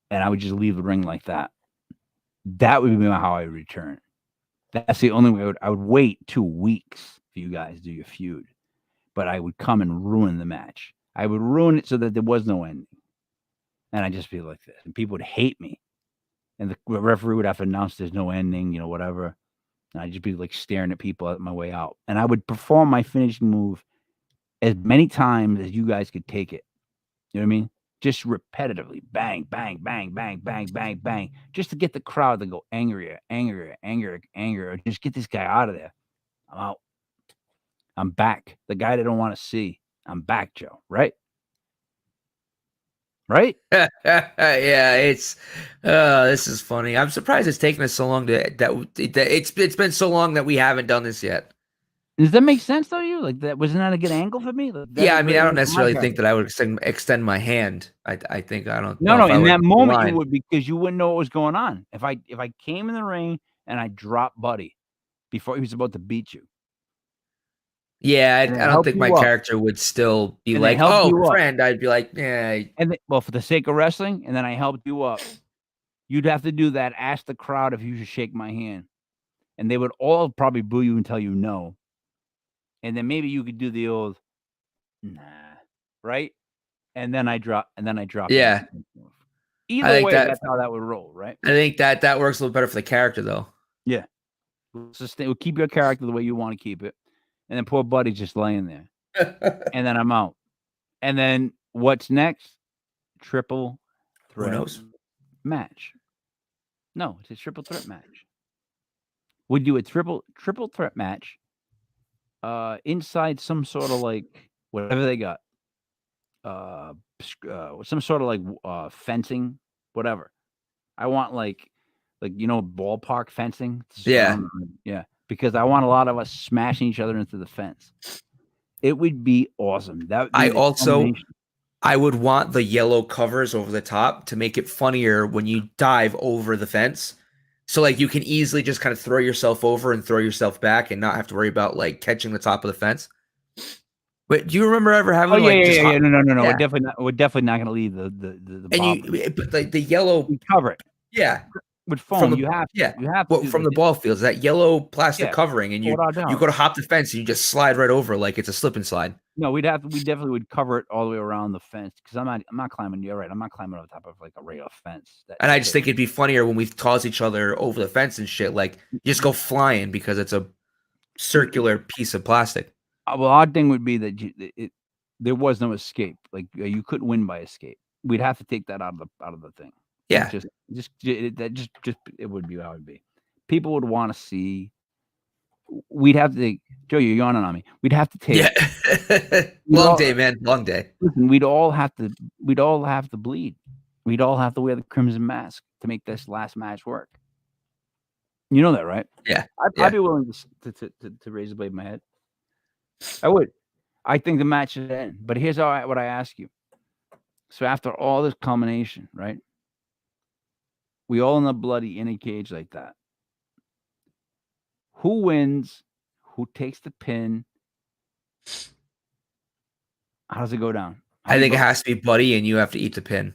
and I would just leave the ring like that. That would be how I would return. That's the only way I would wait 2 weeks for you guys to do your feud, but I would come and ruin the match. I would ruin it so that there was no ending, and I'd just be like this, and people would hate me, and the referee would have to announce there's no ending, whatever, and I'd just be like staring at people on my way out, and I would perform my finishing move as many times as you guys could take it. You know what I mean? Just repetitively, bang, bang, bang, bang, bang, bang, bang, just to get the crowd to go angrier, angrier, angrier, angrier. Just get this guy out of there. I'm out. I'm back. The guy they don't want to see. I'm back, Joe. Right? Right? Yeah, it's this is funny. I'm surprised it's taken us so long that it's been so long that we haven't done this yet. Does that make sense though? You like that? Wasn't that a good angle for me? Like, Yeah, I mean, I don't necessarily think that I would extend my hand. I think I don't know No. if I In would that moment, you line. would, because you wouldn't know what was going on. If I came in the ring and I dropped Buddy before he was about to beat you, Yeah, and I then don't help think my you up, character would still be and then like, help "Oh, you up, friend." I'd be like, "Yeah, and then, well, for the sake of wrestling, and then I helped you up, you'd have to do that. Ask the crowd if you should shake my hand, and they would all probably boo you and tell you no, and then maybe you could do the old nah, right? And then I drop you. yeah." I Either think way, that that's how that would roll, right? I think that works a little better for the character, though. Yeah. We'll keep your character the way you want to keep it. And then poor Buddy's just laying there. And then I'm out. And then what's next? Triple Who threat knows? match. No, it's a triple threat match. We do a triple threat match inside some sort of like whatever they got. Some sort of like fencing, whatever. I want like ballpark fencing to Yeah. surround the ring. Yeah, because I want a lot of us smashing each other into the fence. It would be awesome. That would be I would want the yellow covers over the top to make it funnier when you dive over the fence. So like you can easily just kind of throw yourself over and throw yourself back and not have to worry about like catching the top of the fence. But do you remember ever having No. Yeah. We're definitely not going to leave the And bottom. but like the yellow We cover it. Yeah. With foam, you have to. Well, from the ball fields, that yellow plastic covering, and you go to hop the fence and you just slide right over like it's a slip and slide. No, we definitely would cover it all the way around the fence, because I'm not climbing. You're right. I'm not climbing over top of like a regular fence. And I just think it'd be funnier when we toss each other over the fence and shit. Like you just go flying because it's a circular piece of plastic. Well, odd thing would be that there was no escape. Like you couldn't win by escape. We'd have to take that out of the thing. Yeah. It would be how it would be. People would want to see. We'd have to. Joe, you're yawning on me. We'd have to take. Yeah. Long day, man. Long day. Listen, we'd all have to bleed. We'd all have to wear the crimson mask to make this last match work. You know that, right? Yeah. I'd be willing to raise the blade in my head. I would. I think the match should end. But here's what I ask you. So after all this culmination, right? We all in a bloody in a cage like that. Who wins? Who takes the pin? How does it go down? I think it has to be Buddy, and you have to eat the pin.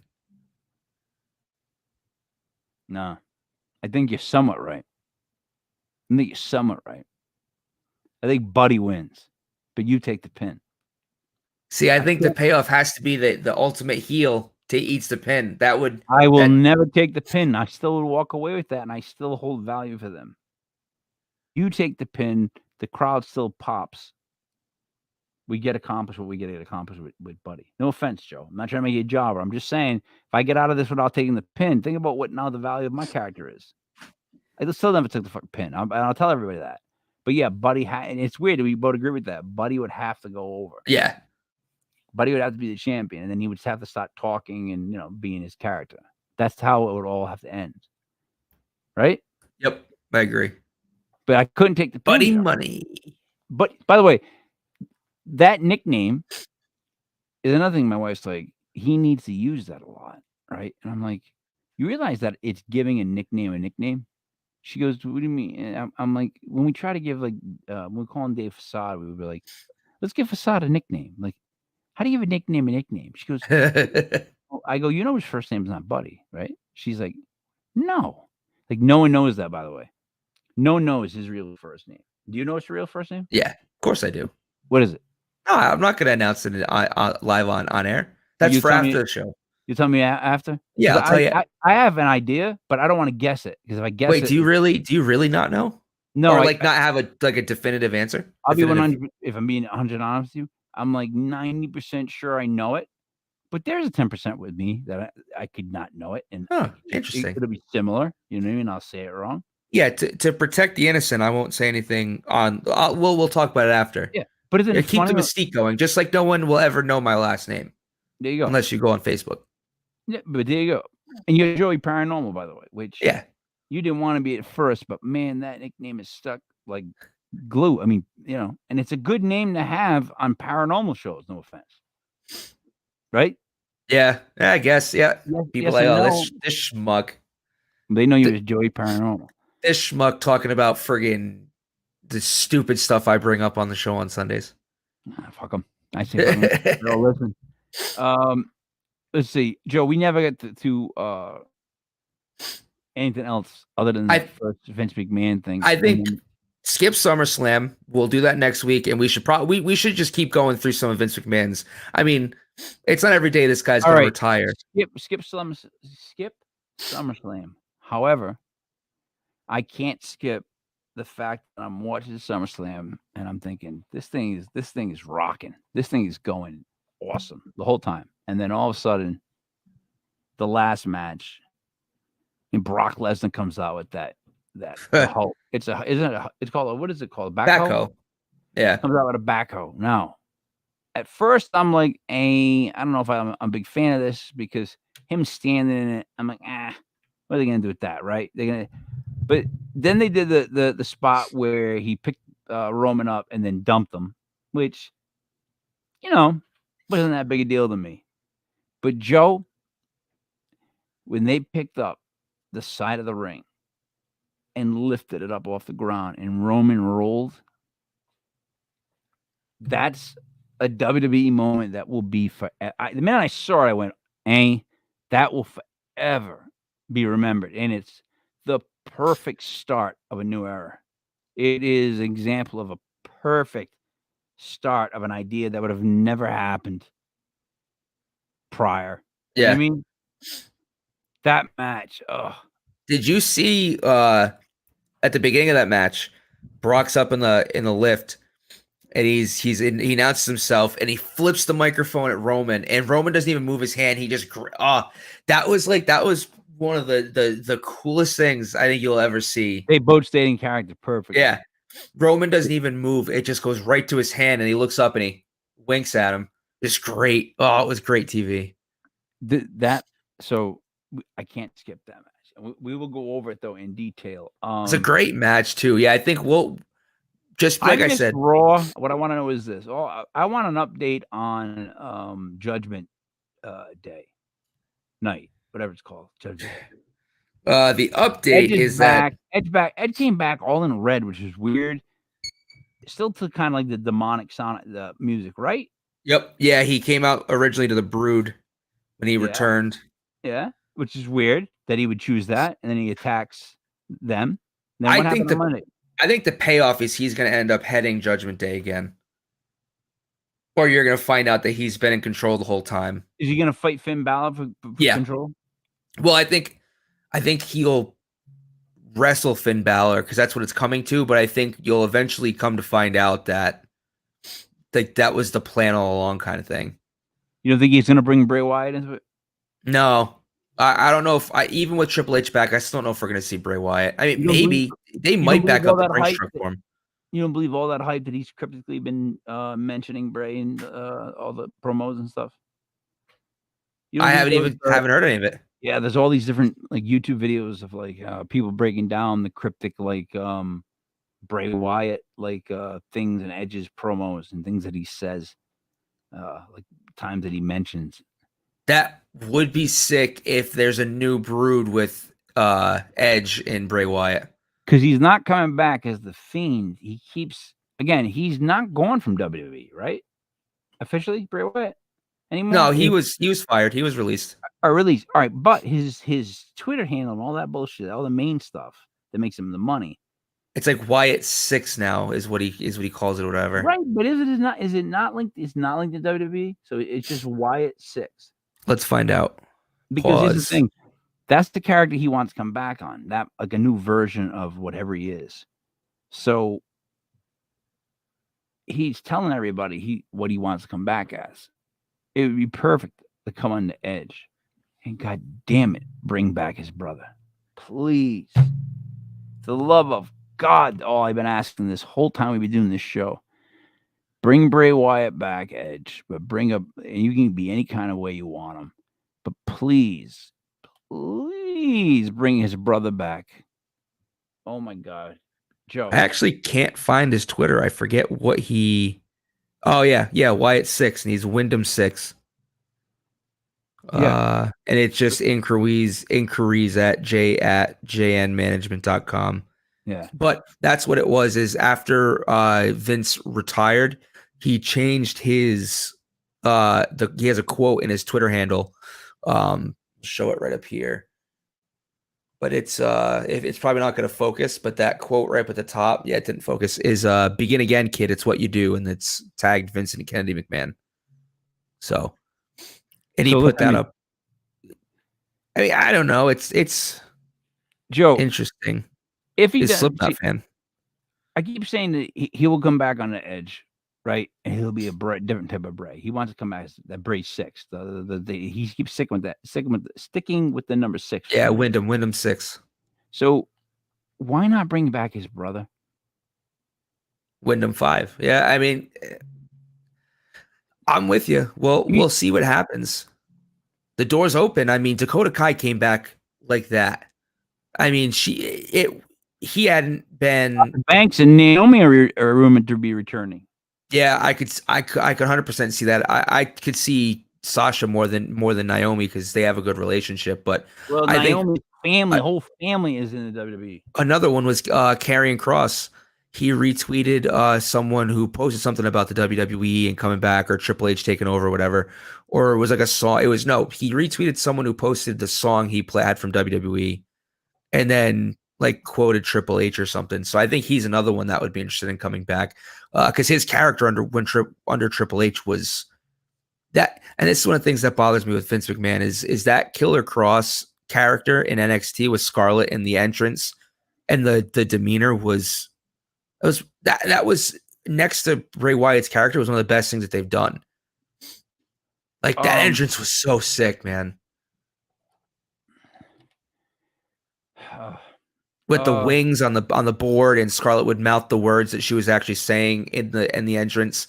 No. I think you're somewhat right. I think Buddy wins, but you take the pin. See, I think the payoff has to be the ultimate heel eats the pin. I will never take the pin. I still would walk away with that, and I still hold value for them. You take the pin, the crowd still pops. We get accomplished what we get accomplished with Buddy. No offense, Joe. I'm not trying to make you a jobber. I'm just saying, if I get out of this without taking the pin, think about what now the value of my character is. I still never took the fucking pin. I'll tell everybody that. But yeah, Buddy and it's weird that we both agree with that. Buddy would have to go over. Yeah. Buddy would have to be the champion, and then he would have to start talking and being his character. That's how it would all have to end, right? Yep, I agree. But I couldn't take the Buddy pinch off. money. But by the way, that nickname is another thing. My wife's like, he needs to use that a lot, right? And I'm like, you realize that it's giving a nickname? She goes, "What do you mean?" And I'm like, when we try to give like, when we call him Dave Facade, we would be like, let's give Facade a nickname. Like, how do you give a nickname? She goes, oh, I go, you know his first name's not Buddy, right? She's like, no. Like, no one knows that, by the way. No one knows his real first name. Do you know his real first name? Yeah, of course I do. What is it? No, I'm not going to announce it live on air. That's You for tell after me. the show. You tell me after. Yeah, I'll tell you. I have an idea, but I don't want to guess it because if I guess Wait, it, do you really not know? no, Or like not have a definitive answer? I'll be Definitive. 100. If I'm being 100 honest with you, I'm like 90% sure I know it, but there's a 10% with me that I could not know it, and Interesting. it'll be similar. You know what I mean? I'll say it wrong. Yeah, to protect the innocent, I won't say anything on. We'll talk about it after. Yeah, but isn't it keep funny? the mystique going. Just like no one will ever know my last name. There you go. Unless you go on Facebook. Yeah, but there you go. And you're Joey Paranormal, by the way, which you didn't want to be at first, but man, that nickname is stuck like glue. I mean, you know, and it's a good name to have on paranormal shows. No offense, right? Yeah, I guess. Yeah, people like, oh, this schmuck. They know you as Joey Paranormal. This schmuck talking about friggin' the stupid stuff I bring up on the show on Sundays. Fuck them. I say, no, listen. Let's see, Joe. We never get to anything else other than the first Vince McMahon thing. I think skip SummerSlam. We'll do that next week, and we should probably we should just keep going through some of Vince McMahon's. I mean, it's not every day this guy's going to retire. Skip SummerSlam. However, I can't skip the fact that I'm watching SummerSlam and I'm thinking this thing is rocking. This thing is going awesome the whole time. And then all of a sudden, the last match, and Brock Lesnar comes out with that Hulk. It's called what is it called? Backhoe. Yeah. Comes out with a backhoe. Now, at first I'm like, I don't know if I'm a big fan of this because him standing in it, I'm like, what are they gonna do with that, right? But then they did the spot where he picked Roman up and then dumped him, which, you know, wasn't that big a deal to me. But Joe, when they picked up the side of the ring and lifted it up off the ground and Roman rolled, that's a WWE moment that will be forever. The minute I saw it, I went, that will forever be remembered. And it's the perfect start of a new era. It is an example of a perfect start of an idea that would have never happened prior. Yeah. You know what I mean? That match. Did you see at the beginning of that match, Brock's up in the lift and he announces himself and he flips the microphone at Roman and Roman doesn't even move his hand. He just that was one of the coolest things I think you'll ever see. They both stayed in character perfectly. Yeah. Roman doesn't even move. It just goes right to his hand and he looks up and he winks at him. It's great. Oh, it was great TV. So I can't skip that match. We will go over it though in detail. It's a great match too. Yeah, I think we'll just like I said. Raw. What I want to know is this. I want an update on Judgment Day night, whatever it's called. Judgment Day. The update is that Ed came back all in red, which is weird. Still to kind of like the demonic sound, the music, right? Yep. Yeah, he came out originally to the Brood when he returned. Yeah, which is weird that he would choose that, and then he attacks them. Then I think the payoff is he's going to end up heading Judgment Day again, or you're going to find out that he's been in control the whole time. Is he going to fight Finn Balor for control? Well, I think he'll wrestle Finn Balor because that's what it's coming to. But I think you'll eventually come to find out that that was the plan all along, kind of thing. You don't think he's going to bring Bray Wyatt into it? No, I don't know if even with Triple H back, I still don't know if we're going to see Bray Wyatt. I mean, maybe they might back up the Prince truck for him. You don't believe all that hype that he's cryptically been mentioning Bray and all the promos and stuff? I haven't heard any of it. Yeah, there's all these different like YouTube videos of like people breaking down the cryptic like Bray Wyatt like things and Edge's promos and things that he says, like times that he mentions. That would be sick if there's a new brood with Edge and Bray Wyatt. Because he's not coming back as the Fiend. He keeps again. He's not gone from WWE, right? Officially, Bray Wyatt anymore. No, he was fired. He was released. Or released. All right, but his Twitter handle and all that bullshit, all the main stuff that makes him the money. It's like Wyatt 6 now is what he calls it or whatever. Right, but is it not linked? It's not linked to WWE, so it's just Wyatt 6. Let's find out. Because here's the thing. That's the character he wants to come back on. That like a new version of whatever he is. So he's telling everybody what he wants to come back as. It would be perfect to come on the Edge. And God damn it, bring back his brother. Please. For the love of God, all I've been asking this whole time we've been doing this show. Bring Bray Wyatt back, Edge, but bring up, and you can be any kind of way you want him. But please bring his brother back. Oh my God. Joe. I actually can't find his Twitter. I forget what he. Oh yeah, Wyatt 6, and he's Wyndham 6. Yeah. And it's just inquiries at jnmanagement.com. Yeah. But that's what it was, is after Vince retired, he changed his he has a quote in his Twitter handle. Show it right up here. But it's probably not going to focus, but that quote right up at the top, yeah, it didn't focus, is begin again, kid, it's what you do, and it's tagged Vincent Kennedy McMahon. So, and he put that up. I mean, I don't know. It's Joe interesting. If he is does, Slipknot fan. I keep saying that he will come back on the Edge, right? And he'll be a different type of Bray. He wants to come back as that Bray 6. He keeps sticking with the number 6. Yeah, Wyndham 6. So why not bring back his brother? Wyndham 5. Yeah, I mean, I'm with you. Well, we'll see what happens. The door's open. I mean, Dakota Kai came back like that. I mean, he hadn't been. Banks and Naomi are rumored to be returning. Yeah, I could 100% see that. I could see Sasha more than Naomi because they have a good relationship. But I Naomi's whole family is in the WWE. Another one was Karrion Kross. He retweeted someone who posted something about the WWE and coming back, or Triple H taking over, or whatever. Or it was like a song. He retweeted someone who posted the song he had from WWE, and then like quoted Triple H or something. So I think he's another one that would be interested in coming back, because his character under Triple H was that. And this is one of the things that bothers me with Vince McMahon is that Killer Kross character in NXT with Scarlett in the entrance, and the demeanor was next to Bray Wyatt's character, was one of the best things that they've done. Like that entrance was so sick, man. With the wings on the board, and Scarlett would mouth the words that she was actually saying in the entrance,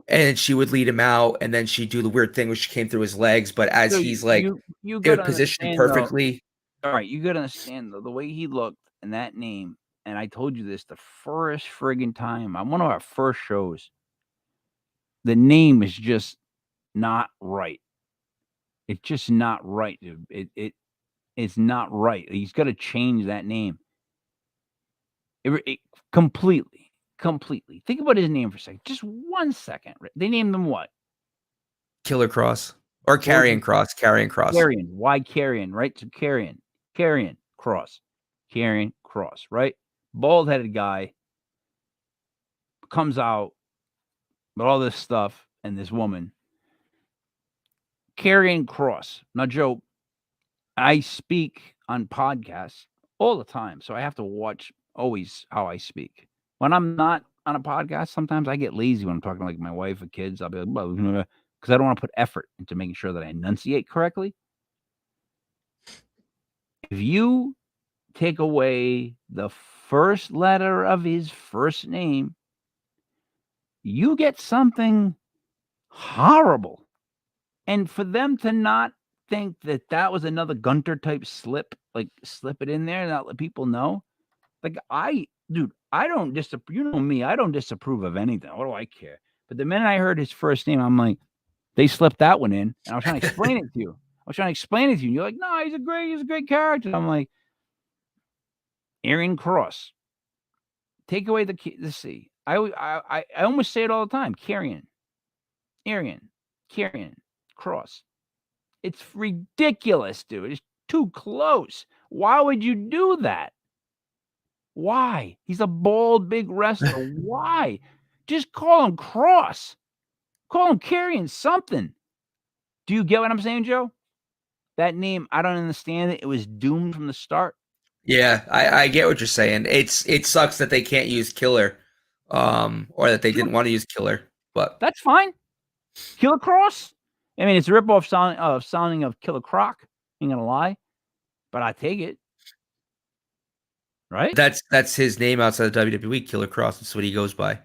and she would lead him out, and then she'd do the weird thing where she came through his legs, but as he's like, you it would position perfectly. All right, you gotta understand though, the way he looked and that name, and I told you this the first friggin' time on one of our first shows. The name is just not right. It's just not right, dude. It's not right. He's got to change that name. Completely. Think about his name for a second. Just 1 second. They named him what? Killer Kross or Karrion Kross. Karrion Kross. Karrion. Why Karrion? Right? So Karrion Kross. Karrion Kross. Right? Bald-headed guy comes out with all this stuff and this woman. Karrion Kross. Now, Joe, I speak on podcasts all the time, so I have to watch always how I speak. When I'm not on a podcast, sometimes I get lazy when I'm talking to like my wife or kids. I'll be like, because I don't want to put effort into making sure that I enunciate correctly. If you take away the first letter of his first name, you get something horrible. And for them to not think that was another Gunter type slip, like slip it in there and not let people know. Like dude, I don't disapprove. You know me, I don't disapprove of anything. What do I care? But the minute I heard his first name, I'm like, they slipped that one in, and I was trying to explain it to you. And you're like, no, he's a great character. I'm like, Aaron Cross. Take away the C. I almost say it all the time. Arian, Carrion, Cross. It's ridiculous, dude. It's too close. Why would you do that? Why? He's a bald, big wrestler. Why? Just call him Cross. Call him Carrion something. Do you get what I'm saying, Joe? That name, I don't understand it. It was doomed from the start. Yeah, I get what you're saying. It sucks that they can't use Killer, or that they didn't want to use Killer, but that's fine. Killer Cross. I mean, it's a ripoff sounding of Killer Croc. Ain't gonna lie, but I take it. Right? That's his name outside of WWE. Killer Cross. That's what he goes by.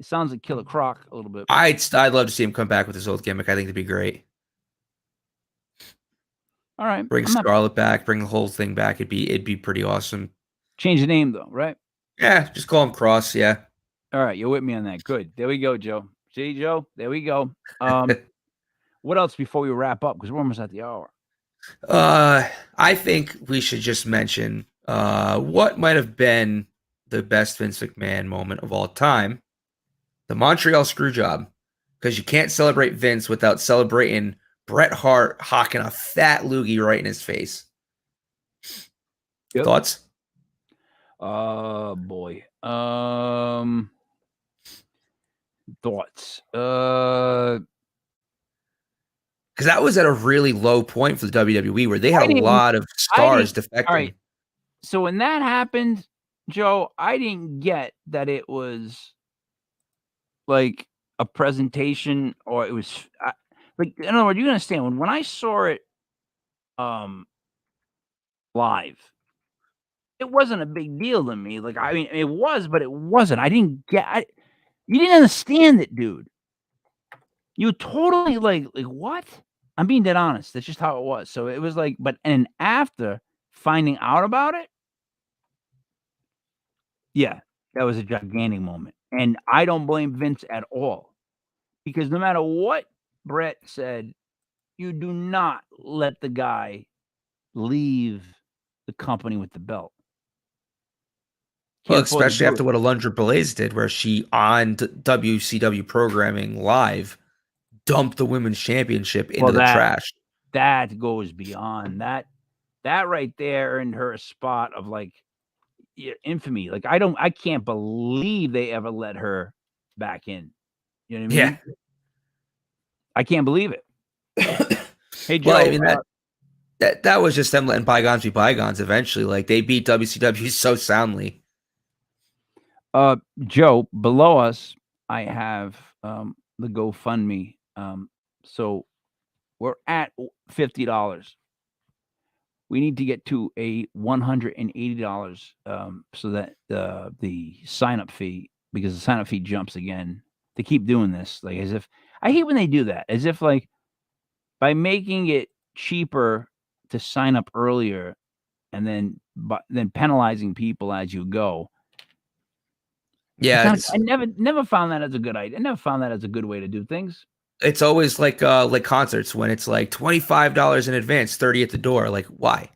It sounds like Killer Croc a little bit. I'd love to see him come back with his old gimmick. I think it'd be great. All right, bring Scarlett back, bring the whole thing back. It'd be pretty awesome. Change the name though, right? Yeah, just call him Cross. Yeah. All right, you're with me on that. Good. There we go, Joe. See, Joe. There we go. What else before we wrap up? Because we're almost at the hour. I think we should just mention what might have been the best Vince McMahon moment of all time: the Montreal Screwjob. Because you can't celebrate Vince without celebrating Bret Hart hocking a fat loogie right in his face. Yep. Thoughts? Boy. Thoughts. Because that was at a really low point for the WWE where they had a lot of stars defecting. All right. So when that happened, Joe, I didn't get that it was like a presentation or it was like, in other words, you understand when I saw it live, it wasn't a big deal to me. Like, I mean, it was, but it wasn't. You didn't understand it, dude. You totally like what? I'm being dead honest. That's just how it was. So it was like, and after finding out about it, yeah, that was a gigantic moment. And I don't blame Vince at all. Because no matter what Bret said, you do not let the guy leave the company with the belt. Well, especially after what Alundra Blaze did, where she on WCW programming live dumped the women's championship into the trash. That goes beyond that. That right there earned her a spot of like infamy. Like I can't believe they ever let her back in. You know what I mean? Yeah. I can't believe it. Hey Joe, well, I mean that was just them letting bygones be bygones. Eventually, like they beat WCW so soundly. Joe, below us, I have the GoFundMe. So we're at $50. We need to get to a $180 so that the sign-up fee, because the sign-up fee jumps again. They keep doing this, like as if I hate when they do that, as if like by making it cheaper to sign up earlier and then penalizing people as you go. Yeah, I never found that as a good idea. I never found that as a good way to do things. It's always like concerts when it's like $25 in advance, 30 at the door. Like, why?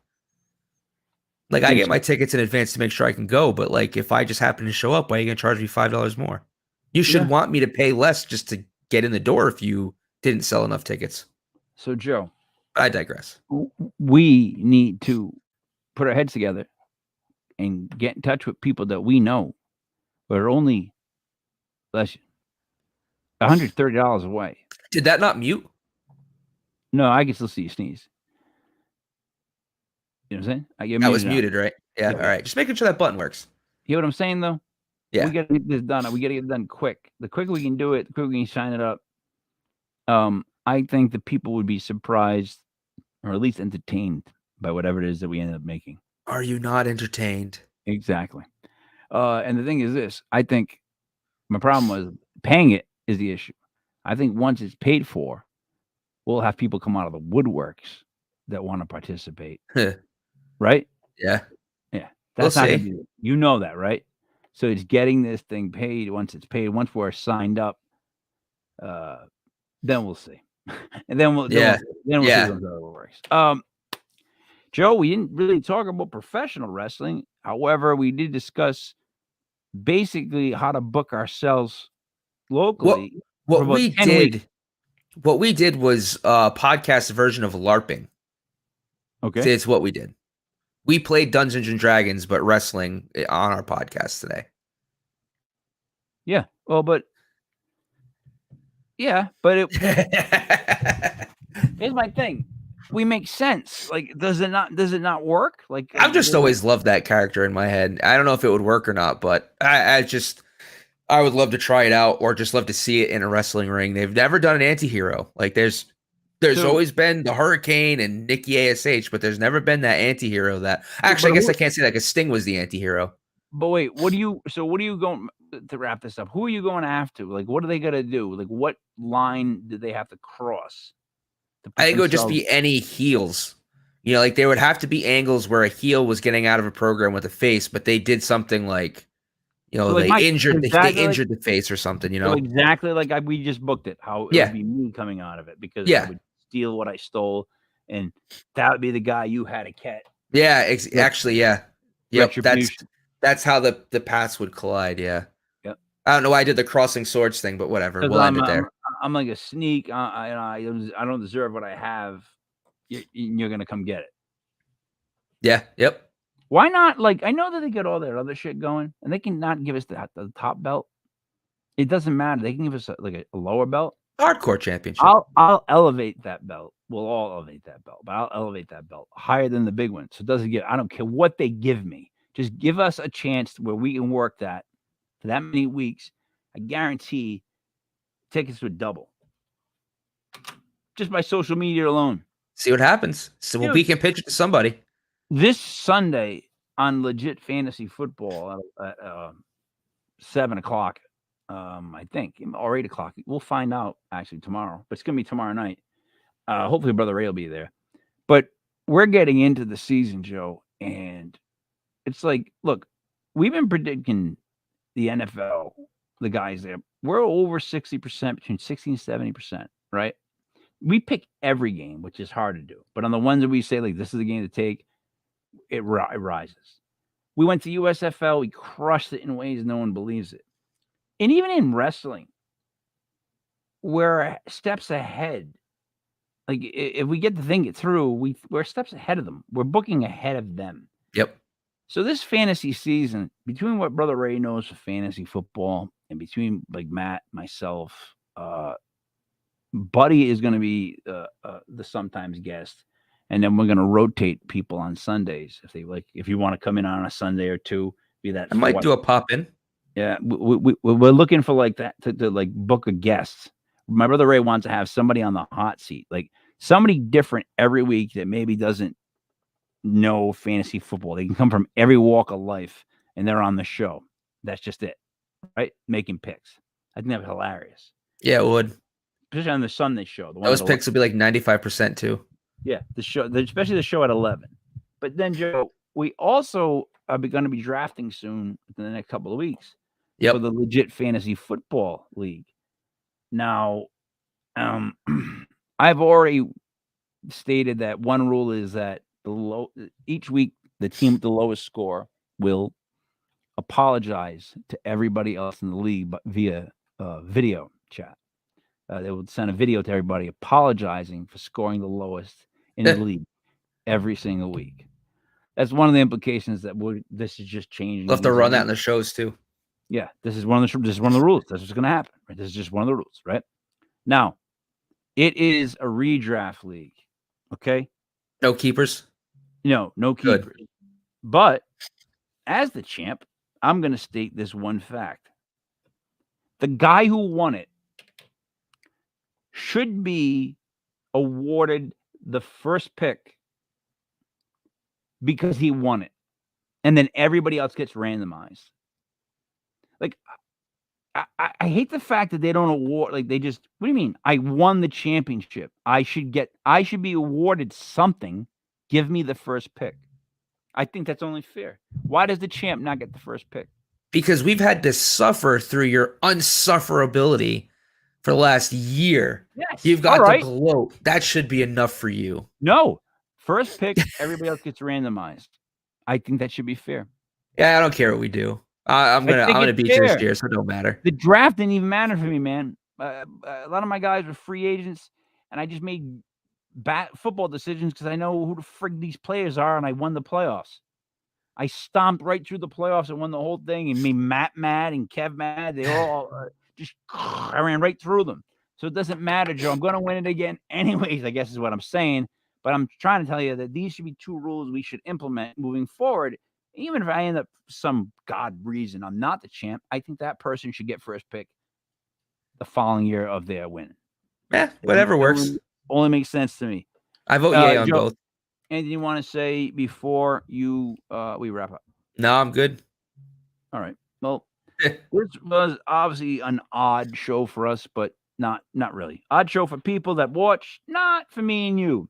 Like, I get my tickets in advance to make sure I can go, but like, if I just happen to show up, why are you gonna charge me $5 more? You should want me to pay less just to get in the door if you didn't sell enough tickets. So, Joe, I digress. We need to put our heads together and get in touch with people that we know, but are only less $130 away. Did that not mute? No, I can still see you sneeze. You know what I'm saying? That was muted, right? Yeah. All right. Just making sure that button works. You know what I'm saying, though? Yeah. We got to get this done. We got to get it done quick. The quicker we can do it, the quicker we can sign it up. I think the people would be surprised or at least entertained by whatever it is that we end up making. Are you not entertained? Exactly. And the thing is this. I think my problem was paying it is the issue. I think once it's paid for, we'll have people come out of the woodworks that want to participate, right? Yeah. Yeah, We'll that's not going to see. be. You know that, right? So it's getting this thing paid. Once it's paid, once we're signed up, then we'll see, and then we'll Yeah. see Yeah. how it works. Joe, we didn't really talk about professional wrestling. However, we did discuss basically how to book ourselves locally for What about we 10 weeks. did what we did was a podcast version of LARPing. Okay. It's what we did. We played Dungeons and Dragons, but wrestling on our podcast today. Yeah. Well, but it here's my thing. We make sense. Like, does it not work? Like I've just does it- always loved that character in my head. I don't know if it would work or not, but I would love to try it out or just love to see it in a wrestling ring. They've never done an anti-hero. Like there's So- always been the Hurricane and Nikki ASH, but there's never been that anti-hero that actually I but guess who- I can't say that because Sting was the anti-hero. But wait, what are you going to wrap this up? Who are you going after? Like, what are they gonna do? Like, what line did they have to cross? To put I think it would just themselves- be any heels. You know, like there would have to be angles where a heel was getting out of a program with a face, but they did something like, you know, So, like, they Mike, injured exactly they injured the face or something, you know. exactly like we just booked it. How it Yeah. would be me coming out of it because I Yeah. would steal what I stole, and that would be the guy you had to catch. Yeah, actually, yeah. Yep, Retribution. that's how the paths would collide, yeah. Yep. I don't know why I did the crossing swords thing, but whatever. 'Cause We'll end it there. I'm like a sneak. I don't deserve what I have. You're gonna come get it. Yeah, yep. Why not? Like, I know that they get all their other shit going, and they can not give us the top belt. It doesnn't matter. They can give us a lower belt. Hardcore championship. I'll elevate that belt. We'll all elevate that belt, but I'll elevate that belt higher than the big one. So it doesn't get. I don't care what they give me. Just give us a chance where we can work that for that many weeks. I guarantee tickets would double just by social media alone. See what happens. So Dude. we can pitch it to somebody. This Sunday on Legit Fantasy Football at 7:00, I think, or 8:00. We'll find out actually tomorrow, but it's gonna be tomorrow night. Hopefully, Brother Ray will be there. But we're getting into the season, Joe, and it's like, look, we've been predicting the NFL, the guys there. We're over 60%, between 60 and 70%, right? We pick every game, which is hard to do. But on the ones that we say, like, this is the game to take, it rises. We went to USFL. We crushed it in ways no one believes it. And even in wrestling, we're steps ahead. Like, if we get to think it through, we're steps ahead of them. We're booking ahead of them. Yep. So this fantasy season, between what Brother Ray knows for fantasy football and between like Matt, myself, Buddy is going to be the sometimes guest, and then we're going to rotate people on Sundays if they like. If you want to come in on a Sunday or two, be that. I might do a pop in. Yeah, we're looking for like that to like book a guest. My Brother Ray wants to have somebody on the hot seat, like somebody different every week that maybe doesn't know fantasy football. They can come from every walk of life, and they're on the show. That's just it, right? Making picks. I think that's hilarious. Yeah, it would. Especially on the Sunday show. The one Those at picks would be like 95% too. Yeah, the show, especially the show at 11. But then, Joe, we also are going to be drafting soon in the next couple of weeks for the Legit Fantasy Football League. Now, I've already stated that one rule is that each week the team with the lowest score will apologize to everybody else in the league, but via video chat. They would send a video to everybody apologizing for scoring the lowest in the league every single week. That's one of the implications that this is just changing. We'll have to run that in the shows too. Yeah, this is one of the rules. That's what's going to happen. Right? This is just one of the rules, right? Now, it is a redraft league. Okay. No keepers. No keepers. Good. But as the champ, I'm going to state this one fact: the guy who won it should be awarded the first pick because he won it. And then everybody else gets randomized. Like, I hate the fact that they don't award, like, they just, what do you mean? I won the championship. I should be awarded something. Give me the first pick. I think that's only fair. Why does the champ not get the first pick? Because we've had to suffer through your unsufferability for the last year. Yes. You've All got to right. gloat. That should be enough for you. No. First pick, everybody else gets randomized. I think that should be fair. Yeah, I don't care what we do. I'm I think gonna it's beat you this fair. year, so it don't matter. The draft didn't even matter for me, man. A lot of my guys were free agents, and I just made football decisions because I know who the frig these players are, and I won the playoffs. I stomped right through the playoffs and won the whole thing, and made Matt mad and Kev mad. They all I ran right through them. So it doesn't matter, Joe. I'm going to win it again anyways, I guess is what I'm saying. But I'm trying to tell you that these should be two rules we should implement moving forward. Even if I end up some God reason I'm not the champ, I think that person should get first pick the following year of their win. Yeah, whatever works. Only makes sense to me. I vote yay on Joe, both. anything you want to say before we wrap up? No, I'm good. All right. Well, this was obviously an odd show for us, but not really. Odd show for people that watch, not for me and you.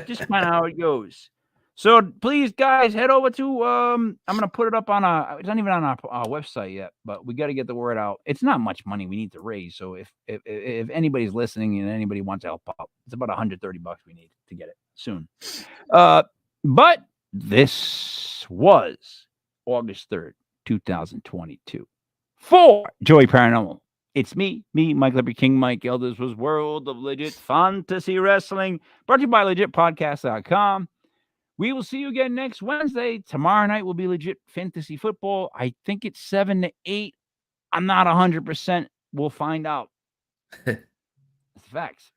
Just kind of how it goes. So please, guys, head over to I'm gonna put it up on it's not even on our website yet, but we got to get the word out. It's not much money we need to raise. So if anybody's listening and anybody wants to help out, it's about $130 we need to get it soon. But this was August 3rd, 2022. For Joey Paranormal, it's me, Mike Liberty King, Mike Elders was World of Legit Fantasy Wrestling, brought to you by LegitPodcast.com. We will see you again next Wednesday. Tomorrow night will be Legit Fantasy Football. I think it's 7 to 8. I'm not 100%. We'll find out. It's facts.